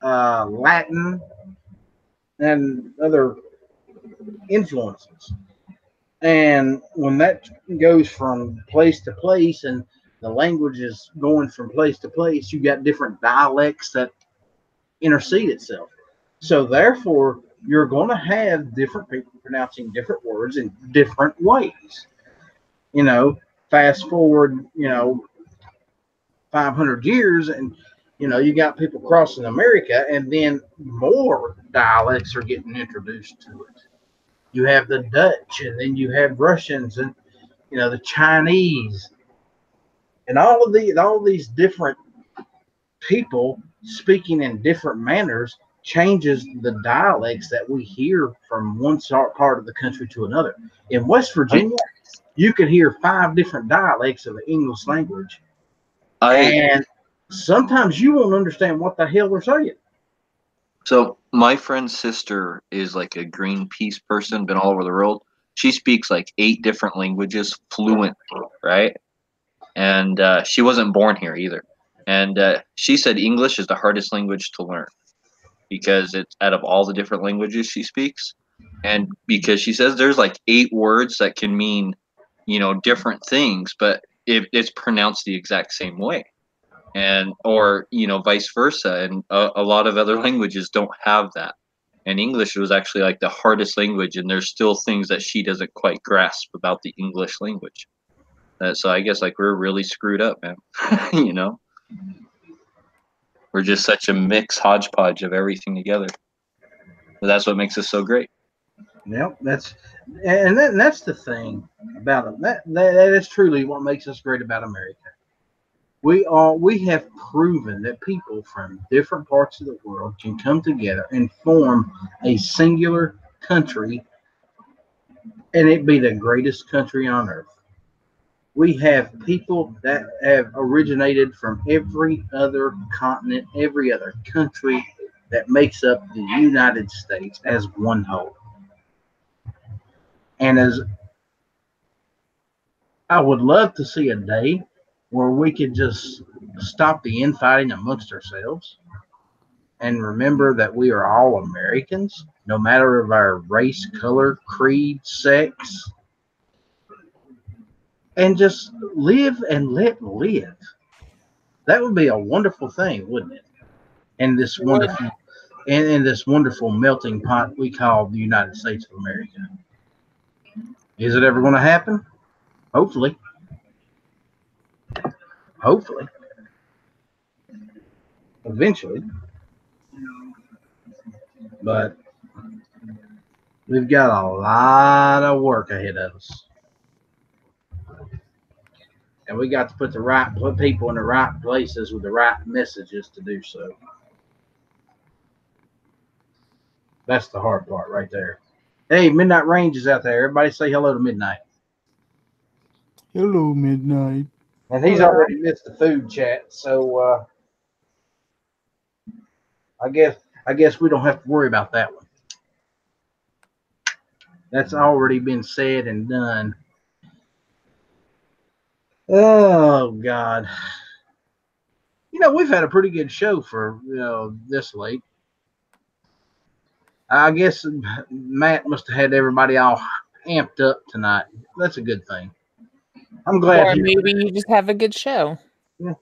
Latin, and other influences. And when that goes from place to place and the language is going from place to place, you got different dialects that intercede itself. So therefore, you're going to have different people pronouncing different words in different ways. You know, fast forward, 500 years, and you got people crossing America, and then more dialects are getting introduced to it. You have the Dutch, and then you have Russians, and the Chinese, and all of these different people speaking in different manners changes the dialects that we hear from one part of the country to another. In West Virginia, you could hear 5 different dialects of the English language, and sometimes you won't understand what the hell they're saying. So my friend's sister is like a Greenpeace person, been all over the world. She speaks like 8 different languages fluently, right? And she wasn't born here either. And she said English is the hardest language to learn because it's out of all the different languages she speaks. And because she says there's like 8 words that can mean, different things, but it's pronounced the exact same way. And or vice versa, and a lot of other languages don't have that, and English was actually like the hardest language, and there's still things that she doesn't quite grasp about the English language. So I guess like we're really screwed up, man. We're just such a mix hodgepodge of everything together, but that's what makes us so great. Yep, that's the thing about it. That is truly what makes us great about America. We have proven that people from different parts of the world can come together and form a singular country, and it be the greatest country on earth. We have people that have originated from every other continent, every other country that makes up the United States as one whole. And as I would love to see a day where we could just stop the infighting amongst ourselves and remember that we are all Americans, no matter of our race, color, creed, sex, and just live and let live. That would be a wonderful thing, wouldn't it? And this wonderful in this wonderful melting pot we call the United States of America. Is it ever going to happen? Hopefully. Hopefully. Eventually. But we've got a lot of work ahead of us. And we got to put people in the right places with the right messages to do so. That's the hard part right there. Hey, Midnight Range is out there. Everybody say hello to Midnight. Hello, Midnight. And he's already missed the food chat, so I guess we don't have to worry about that one. That's already been said and done. Oh God. We've had a pretty good show for this late. I guess Matt must have had everybody all amped up tonight. That's a good thing. I'm glad. Or maybe you just have a good show. Yeah.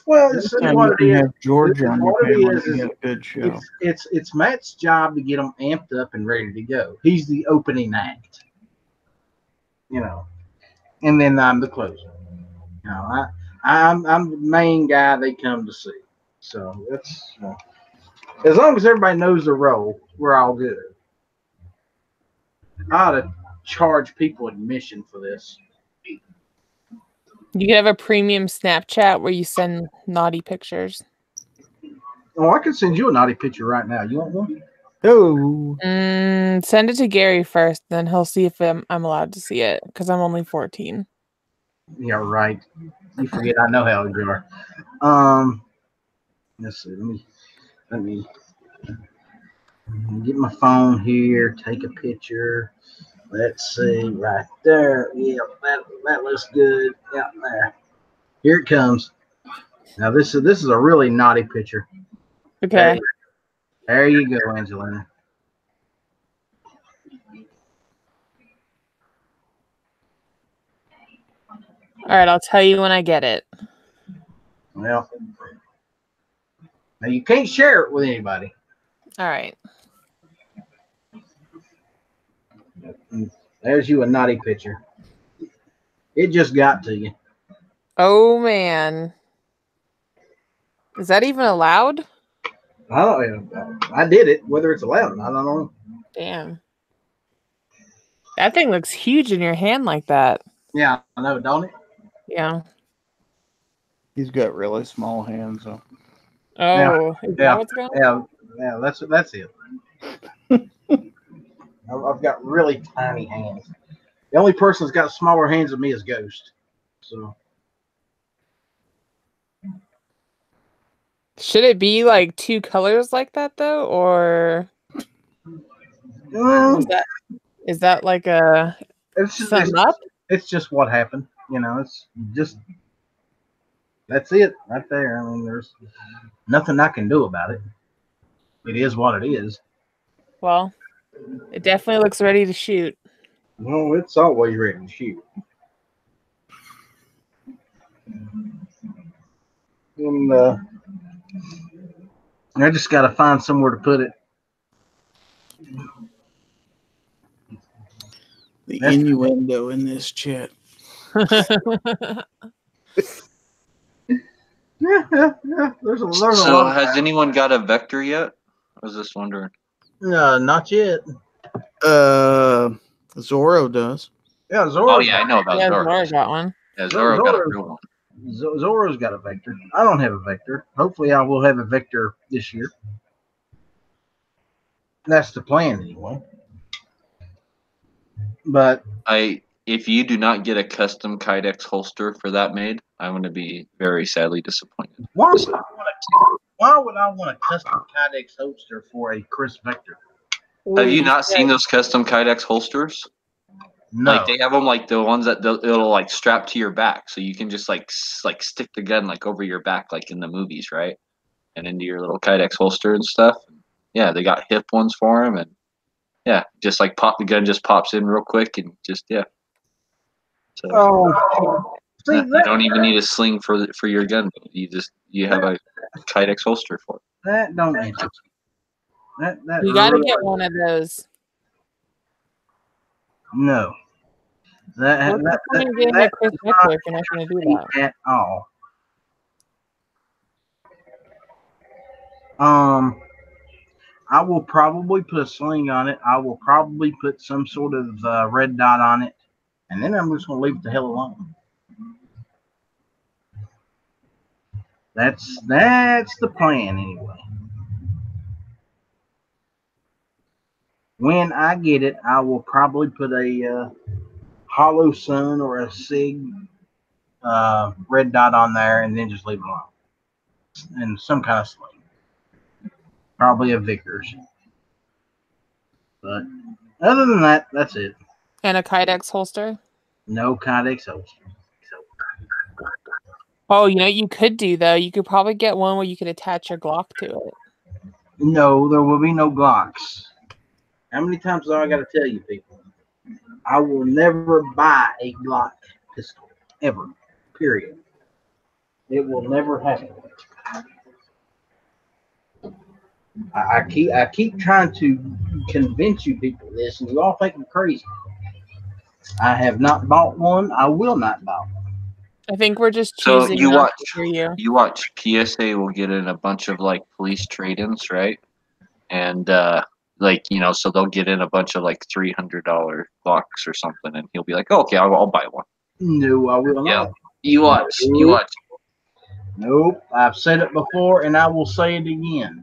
Well, Every time you can have Georgia on your family, you have a good show. It's Matt's job to get them amped up and ready to go. He's the opening act, and then I'm the closer. I'm the main guy they come to see. So that's as long as everybody knows the role, we're all good. I ought to charge people admission for this. You could have a premium Snapchat where you send naughty pictures. Oh, I can send you a naughty picture right now. You want one? Oh. Send it to Gary first, then he'll see if I'm allowed to see it because I'm only 14. Yeah, right. You forget I know how old you are. Let's see. Let me get my phone here. Take a picture. Let's see right there. Yeah, that looks good. Yeah, there. Here it comes. Now this is a really naughty picture. Okay. There you go, Angelina. All right, I'll tell you when I get it. Well, now you can't share it with anybody. All right. There's you a naughty picture. It just got to you. Oh man. Is that even allowed? I did it. Whether it's allowed or not, I don't know. Damn. That thing looks huge in your hand like that. Yeah, I know, don't it? Yeah. He's got really small hands, though. Oh, is that what's going on? Yeah, that's it. I've got really tiny hands. The only person that's got smaller hands than me is Ghost. So Should it be like two colors like that though, or is that like a sum up? It's just what happened. It's just that's it right there. I mean, there's nothing I can do about it. It is what it is. Well, it definitely looks ready to shoot. Well, it's always ready to shoot. And I just got to find somewhere to put it. The innuendo in this chat. Yeah. There's a lot. So, has anyone got a vector yet? I was just wondering. No, not yet. Zorro does. Yeah, Zorro. Oh yeah, I know about Zorro. Zorro got one. Yeah, Zorro got a real one. Zorro's got a vector. I don't have a vector. Hopefully, I will have a vector this year. That's the plan, anyway. But if you do not get a custom Kydex holster for that made, I'm going to be very sadly disappointed. Why would I want a custom Kydex holster for a Chris Vector? Have you not seen those custom Kydex holsters? No. Like they have them like the ones that it'll like strap to your back, so you can just like stick the gun like over your back, like in the movies, right? And into your little Kydex holster and stuff. Yeah, they got hip ones for them, and yeah, just like the gun just pops in real quick and just yeah. So you don't even need a sling for your gun. You have a Kydex holster for it. That don't interest me. That You got to really, get one of those. no. What's the point of getting a Chris does Echo not if you're not going to do interest that? me at all. I will probably put a sling on it. I will probably put some sort of red dot on it, and then I'm just going to leave it the hell alone. That's the plan anyway. When I get it, I will probably put a hollow sun or a sig red dot on there, and then just leave it alone. And some kind of sling, probably a Vickers. But other than that, that's it. And a Kydex holster? No Kydex holster. Oh, you know what you could do, though? You could probably get one where you could attach your Glock to it. No, there will be no Glocks. How many times do I got to tell you people? I will never buy a Glock pistol. Ever. Period. It will never happen. I keep trying to convince you people of this, and you all think I'm crazy. I have not bought one. I will not buy one. I think we're just So choosing you not watch, to hear you. you watch PSA will get in a bunch of like police trade-ins, right? And like so they'll get in a bunch of like $300 Glocks or something, and he'll be like, oh, "Okay, I'll buy one." No, I will Yeah. not. You watch. You watch. Nope. I've said it before, and I will say it again.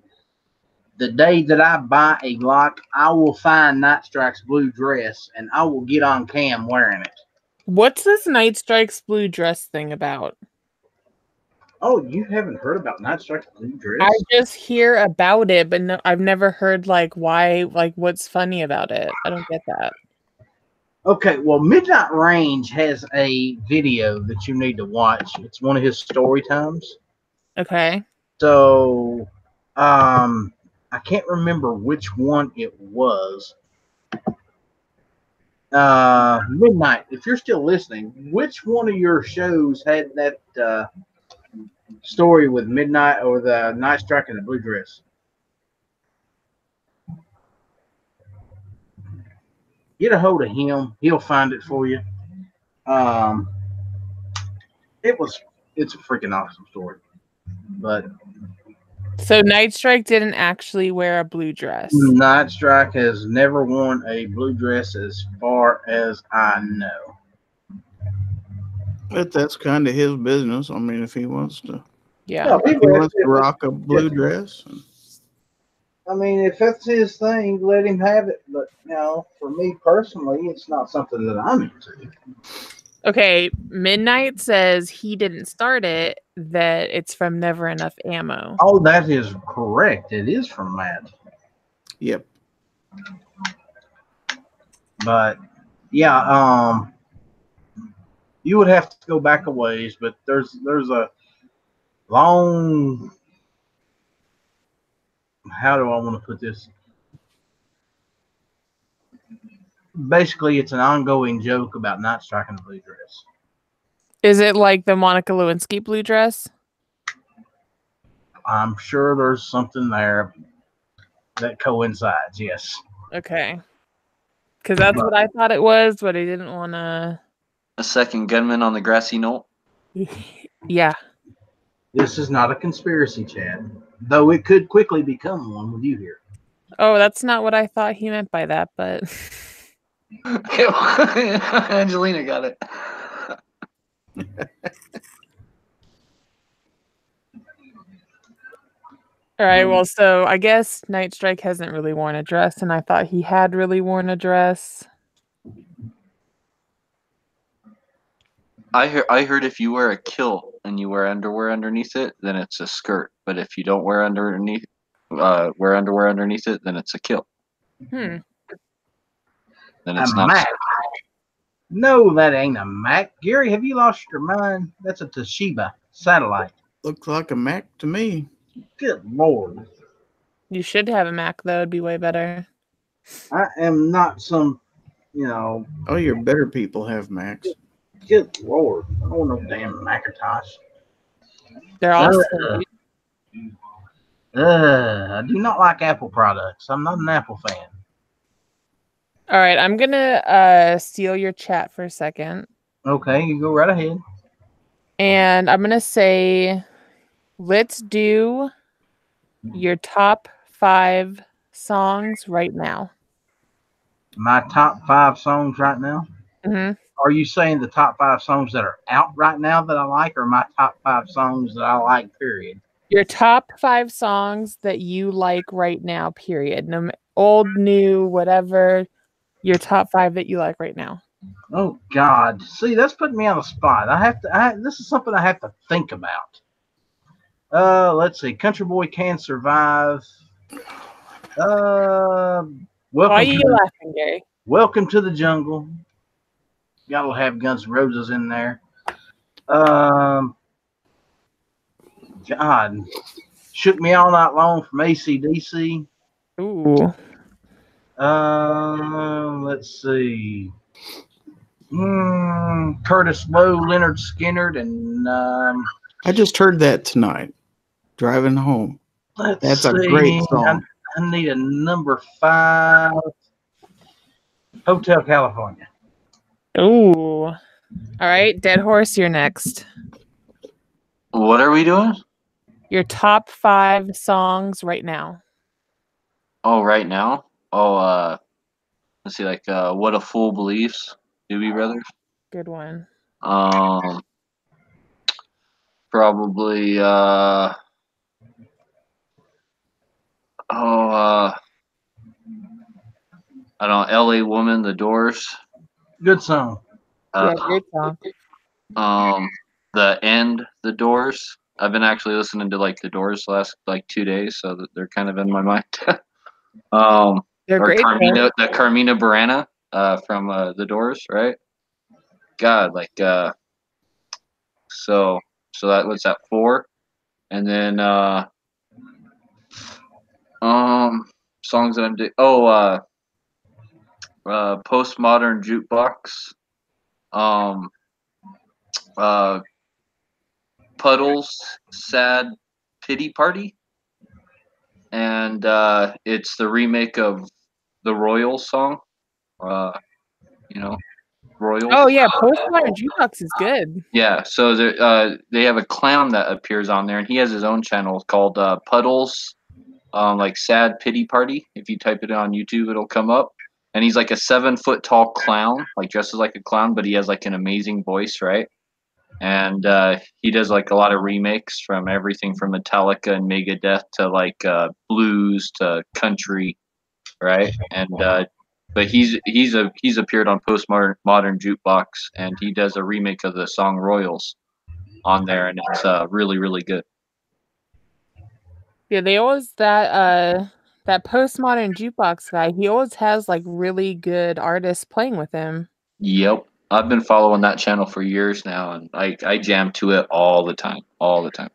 The day that I buy a Glock, I will find Night Strike's blue dress, and I will get on cam wearing it. What's this Night Strike's blue dress thing about? Oh, you haven't heard about Night Strike's blue dress? I just hear about it, but no, I've never heard like why, like what's funny about it. I don't get that. Okay, well, Midnight Range has a video that you need to watch. It's one of his story times. Okay. So, I can't remember which one it was. Midnight, if you're still listening, which one of your shows had that story with Midnight or the Night Strike and the blue dress? Get a hold of him. He'll find it for you. It's a freaking awesome story. But So Night Strike didn't actually wear a blue dress. Night Strike has never worn a blue dress as far as I know. But that's kind of his business. I mean, if he wants to, Yeah. He wants to rock a blue dress. I mean, if that's his thing, let him have it. But for me personally, it's not something that I'm into. Okay, Midnight says he didn't start it, that it's from Never Enough Ammo. Oh, that is correct. It is from Matt. Yep. But yeah, you would have to go back a ways, but there's a long, how do I want to put this? Basically, it's an ongoing joke about Night Strike and the blue dress. Is it like the Monica Lewinsky blue dress? I'm sure there's something there that coincides, yes. Okay. Because that's what I thought it was, but I didn't want to... A second gunman on the grassy knoll. Yeah. This is not a conspiracy, Chad, though it could quickly become one with you here. Oh, that's not what I thought he meant by that, but... Angelina got it. All right, well, so I guess Night Strike hasn't really worn a dress, and I thought he had really worn a dress. I heard if you wear a kilt and you wear underwear underneath it, then it's a skirt. But if you don't wear underwear underneath it, then it's a kilt. Hmm. Then it's A not. Mac. No, that ain't a Mac. Gary, have you lost your mind? That's a Toshiba satellite. Looks like a Mac to me. Good Lord. You should have a Mac, though. It'd be way better. I am not some, Oh, your better people have Macs. good Lord. I don't want no damn Macintosh. They're all... I do not like Apple products. I'm not an Apple fan. All right, I'm gonna steal your chat for a second, Okay, you go right ahead. and I'm gonna say, let's do your top 5 songs right now. My top 5 songs right now. Mm-hmm. Are you saying the top 5 songs that are out right now that I like, or my top 5 songs that I like? Period. Your top 5 songs that you like right now. Period. No, old, new, whatever. Your top 5 that you like right now. Oh God! See, that's putting me on the spot. I have to. This is something I have to think about. Let's see. Country Boy Can Survive. Uh, Why are welcome to you the laughing, Gary? Welcome to the Jungle. Gotta have Guns N' Roses in there. Um, God, Shook Me All Night Long from AC/DC. Ooh. Let's see. Curtis Lowe, Leonard Skinner, and I just heard that tonight driving home. let's That's a see. great song. I need a number 5. Hotel California. Ooh. All right, Dead Horse, you're next. What are we doing? Your top 5 songs right now. Oh, right now? Oh, let's see, like What a Fool Believes, Doobie Brothers. Good one. Probably I don't know, LA Woman, The Doors. Good song. Yeah, great song. The End, The Doors. I've been actually listening to like The Doors the last like 2 days, so that they're kind of in my mind. They're Or great. Carmina Burana from The Doors, right? God, like so that what's that 4? And then songs that I'm doing. Postmodern Jukebox. Uh, Puddles, Sad Pity Party, and it's the remake of the Royals song. Royals. Oh yeah, Postmodern Jukebox is good. Yeah, so they have a clown that appears on there, and he has his own channel called Puddles, like Sad Pity Party. If you type it on YouTube, it'll come up. And he's like a 7-foot tall clown, like dresses like a clown, but he has like an amazing voice, right? And he does like a lot of remakes from everything from Metallica and Megadeth to like blues to country, right? And but he's appeared on Postmodern Jukebox, and he does a remake of the song Royals on there, and it's really really good. Yeah, they always that Postmodern Jukebox guy, he always has like really good artists playing with him. Yep, I've been following that channel for years now, and I jam to it all the time, all the time.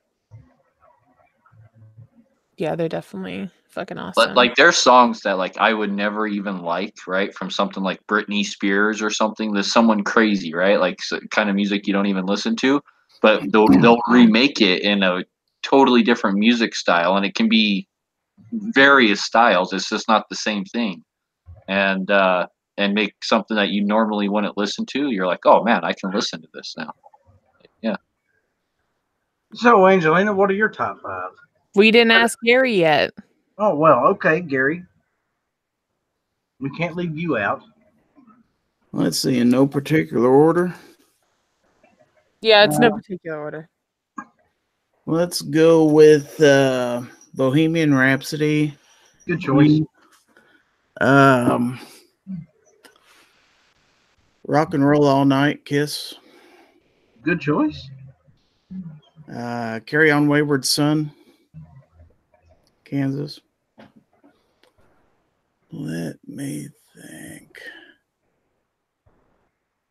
Yeah, they're definitely fucking awesome. But like there's songs that like I would never even like, right? From something like Britney Spears or something. There's someone crazy, right? Like kind of music you don't even listen to, but they'll remake it in a totally different music style, and it can be various styles. It's just not the same thing, and make something that you normally wouldn't listen to. You're like, oh man, I can listen to this now. Yeah. So, Angelina, what are your top 5? We didn't ask Gary yet. Oh well, okay, Gary. We can't leave you out. Let's see, in no particular order. Yeah, it's no particular order. Let's go with Bohemian Rhapsody. Good choice. Rock and Roll All Night, Kiss. Good choice. Carry On Wayward Son, Kansas. Let me think.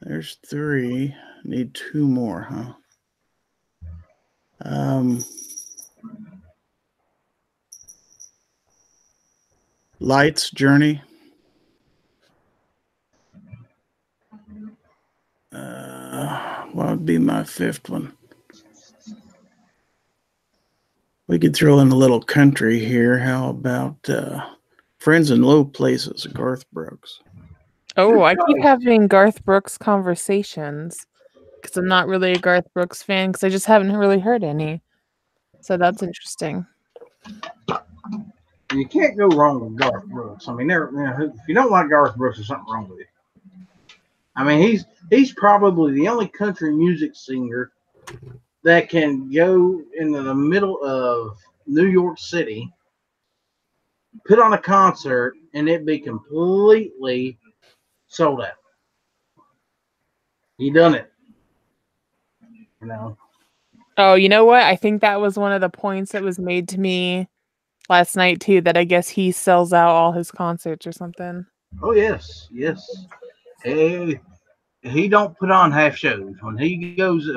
There's 3. Need 2 more, huh? Lights, Journey. What would be my 5th one? We could throw in a little country here. How about Friends in Low Places, Garth Brooks? Oh, I keep having Garth Brooks conversations because I'm not really a Garth Brooks fan because I just haven't really heard any. So that's interesting. You can't go wrong with Garth Brooks. I mean, if you don't like Garth Brooks, there's something wrong with you. I mean, he's probably the only country music singer that can go into the middle of New York City, put on a concert, and it be completely sold out. He done it. You know. Oh, you know what? I think that was one of the points that was made to me last night too, that I guess he sells out all his concerts or something. Oh yes, yes. He don't put on half shows. When he goes,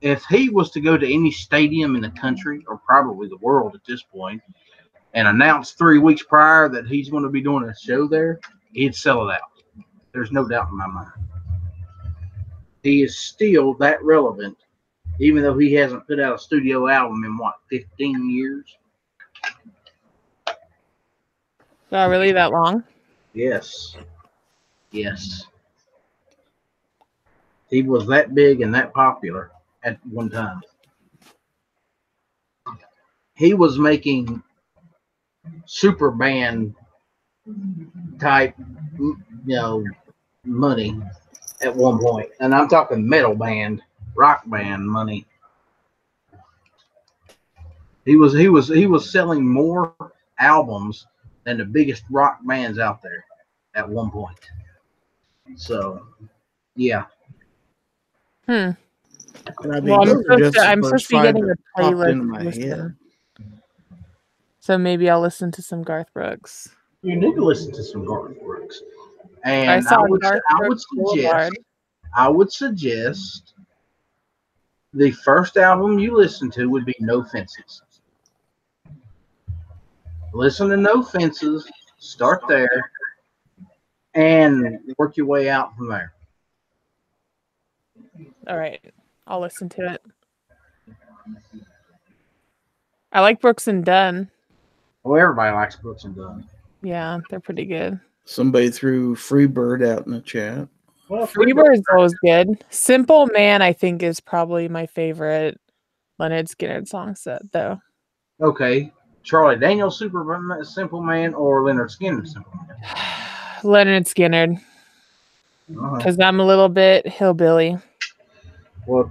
if he was to go to any stadium in the country or probably the world at this point, and announce 3 weeks prior that he's going to be doing a show there, he'd sell it out. There's no doubt in my mind. He is still that relevant, even though he hasn't put out a studio album in 15 years. Oh, really? That long? Yes. Yes. He was that big and that popular at one time. He was making super band type, money at one point, and I'm talking metal band, rock band money. He was selling more albums than the biggest rock bands out there at one point. So, yeah. Hmm. I mean, Well, I'm first supposed to be five getting that a popped playlist into to my listen. head. So maybe I'll listen to some Garth Brooks. You need to listen to some Garth Brooks. And I saw Garth Brooks Boulevard. I would suggest the first album you listen to would be No Fences. Listen to No Fences, start there, and work your way out from there. All right, I'll listen to it. I like Brooks and Dunn. Well, everybody likes Brooks and Dunn. Yeah, they're pretty good. Somebody threw Freebird out in the chat. Well, Freebird's always good. Simple Man, I think, is probably my favorite Leonard Skinner song set, though. Okay. Charlie Daniels, Simple Man, or Leonard Skinner, Simple Man? Leonard Skinner. Because I'm a little bit hillbilly. Well,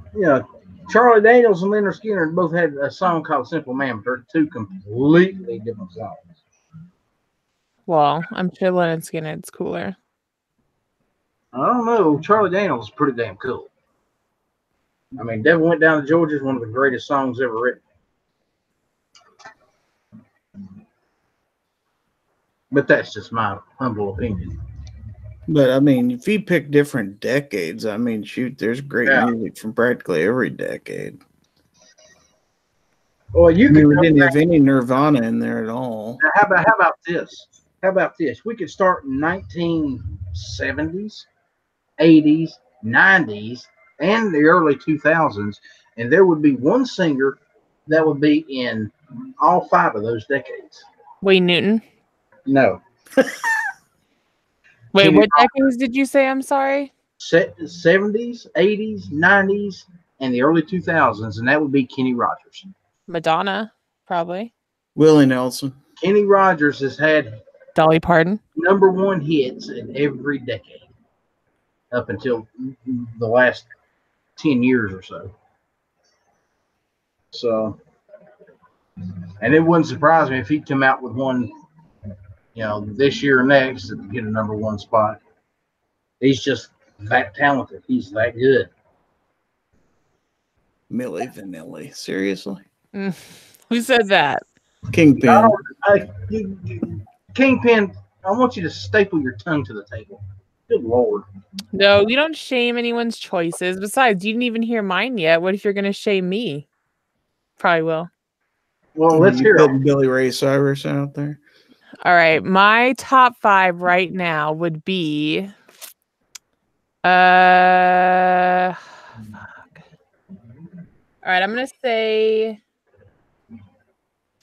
Charlie Daniels and Leonard Skinner both had a song called Simple Man, but they're two completely different songs. Well, I'm sure Leonard Skinner's cooler. I don't know. Charlie Daniels is pretty damn cool. I mean, Devil Went Down to Georgia is one of the greatest songs ever written. But that's just my humble opinion. But I mean, if you pick different decades, I mean, shoot, there's great music from practically every decade. Well, we didn't have any Nirvana in there at all. How about this? How about this? We could start in 1970s, 80s, 90s, and the early 2000s, and there would be one singer that would be in all 5 of those decades. Wayne Newton? No. Wait, what decades did you say? I'm sorry. 70s, 80s, 90s, and the early 2000s, and that would be Kenny Rogers. Madonna, probably. Willie Nelson. Kenny Rogers has had Dolly Parton. #1 hits in every decade up until the last 10 years or so. So, and it wouldn't surprise me if he'd come out with one, this year or next to get a #1 spot. He's just that talented. He's that good. Milli Vanilli. Seriously? Who said that? Kingpin. Kingpin, I want you to staple your tongue to the table. Good Lord. No, you don't shame anyone's choices. Besides, you didn't even hear mine yet. What if you're going to shame me? Probably will. Well, let's hear it. Billy Ray Cyrus out there. All right. My top 5 right now would be... Fuck. All right. I'm going to say...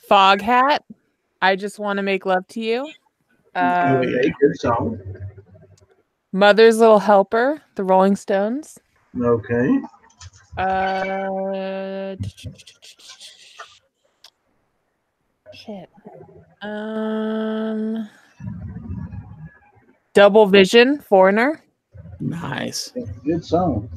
Fog Hat. I Just Want to Make Love to You. Okay, good song. Mother's Little Helper, The Rolling Stones. Okay. Shit. Double Vision, Foreigner. Nice. Good song.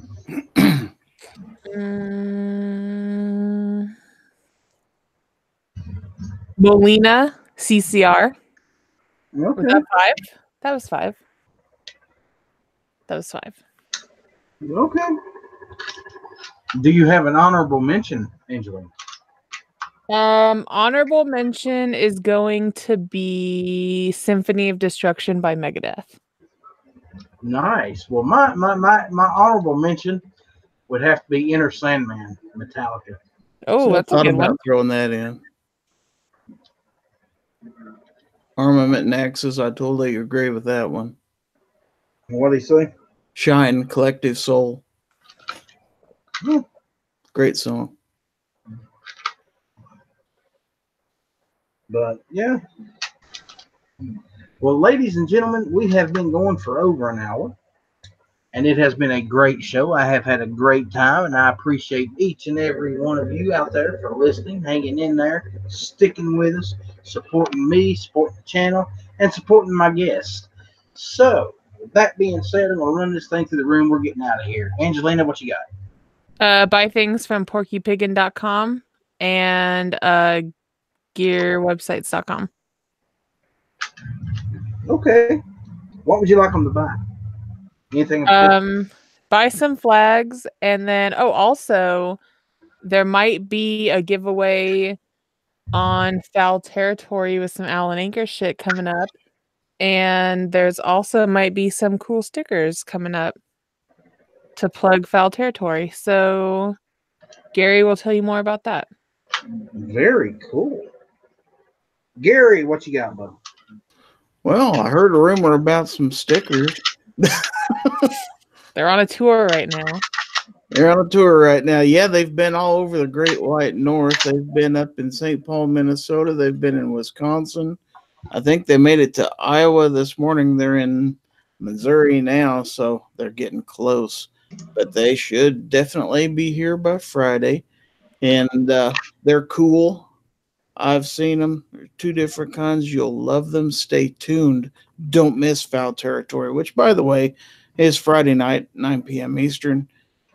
Molina, CCR. Okay. Was that 5? That was 5. That was 5. Okay. Do you have an honorable mention, Angeline? Honorable mention is going to be Symphony of Destruction by Megadeth. Nice. Well, my honorable mention would have to be Inner Sandman, Metallica. Oh, So that's I a thought good about one. throwing that in. Armament and Axis, I totally agree with that one. What do you say? Shine, Collective Soul. Hmm. Great song. But yeah. Well, ladies and gentlemen, we have been going for over an hour, and it has been a great show. I have had a great time, and I appreciate each and every one of you out there for listening, hanging in there, sticking with us, supporting me, supporting the channel, and supporting my guests. So, with that being said, I'm going to run this thing through the room. We're getting out of here. Angelina, what you got? Buy things from porkypiggin.com and gearwebsites.com. Okay. What would you like them to buy? Anything? Buy some flags, and then also there might be a giveaway on Foul Territory with some Alan Anchor shit coming up, and there's also might be some cool stickers coming up to plug Foul Territory. So Gary will tell you more about that. Very cool. Gary, what you got, bud? Well, I heard a rumor about some stickers. They're on a tour right now. They're on a tour right now. Yeah, they've been all over the Great White North. They've been up in St. Paul, Minnesota. They've been in Wisconsin. I think they made it to Iowa this morning. They're in Missouri now, so they're getting close. But they should definitely be here by Friday. And they're cool. I've seen them. They're 2 different kinds. You'll love them. Stay tuned. Don't miss Foul Territory, which, by the way, is Friday night, 9 p.m. Eastern,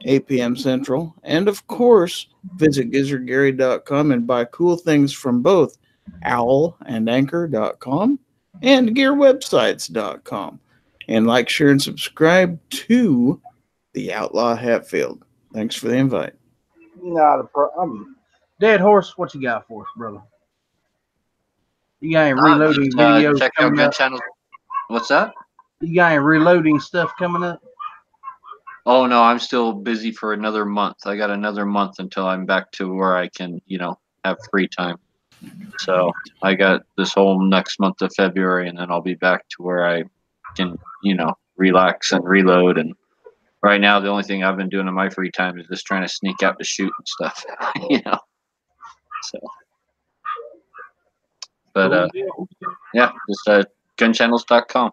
8 p.m. Central. And, of course, visit gizzardgary.com and buy cool things from both owlandanchor.com and gearwebsites.com. And like, share, and subscribe to the Outlaw Hatfield. Thanks for the invite. Not a problem. Dead Horse, what you got for us, brother? You got any reloading videos check out coming Gun up? Channel. What's that? You got any reloading stuff coming up? Oh no, I'm still busy for another month. I got another month until I'm back to where I can, have free time. So I got this whole next month of February, and then I'll be back to where I can, relax and reload. And right now, the only thing I've been doing in my free time is just trying to sneak out to shoot and stuff, So, but yeah, just gunchannels.com.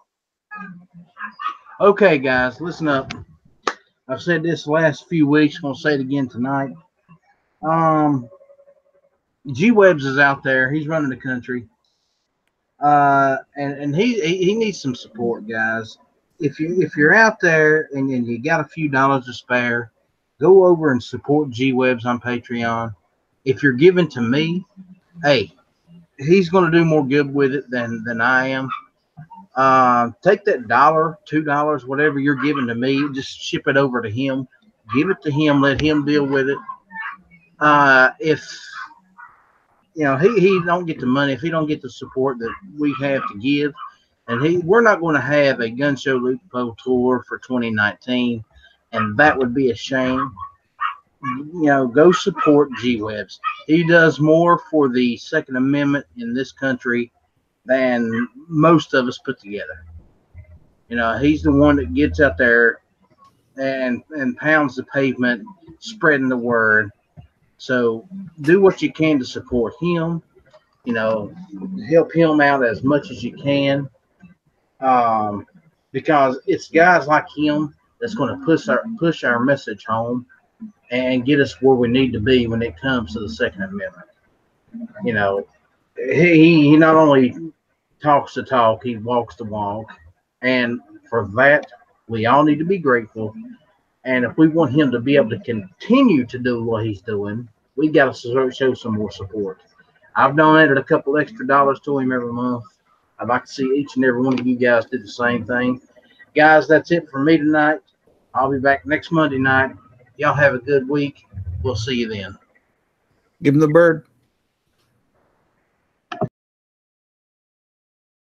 Okay, guys, listen up. I've said this the last few weeks. I'm gonna say it again tonight. G Webs is out there. He's running the country. And he needs some support, guys. If you're out there and you got a few dollars to spare, go over and support G Webs on Patreon. If you're giving to me, hey, he's going to do more good with it than I am. Take that $1, $2, whatever you're giving to me, just ship it over to him. Give it to him. Let him deal with it. If he don't get the money, if he don't get the support that we have to give, and we're not going to have a Gun Show Lupo tour for 2019, and that would be a shame. Go support G Webs. He does more for the Second Amendment in this country than most of us put together. He's the one that gets out there and pounds the pavement, spreading the word. So do what you can to support him. You know, help him out as much as you can, um, because it's guys like him that's going to push our message home and get us where we need to be when it comes to the Second Amendment. You know, he not only talks the talk, he walks the walk, and for that we all need to be grateful. And if we want him to be able to continue to do what he's doing, we got to show some more support. I've donated a couple extra dollars to him every month. I'd like to see each and every one of you guys do the same thing. Guys, that's it for me tonight. I'll be back next Monday night. Y'all have a good week. We'll see you then. Give him the bird.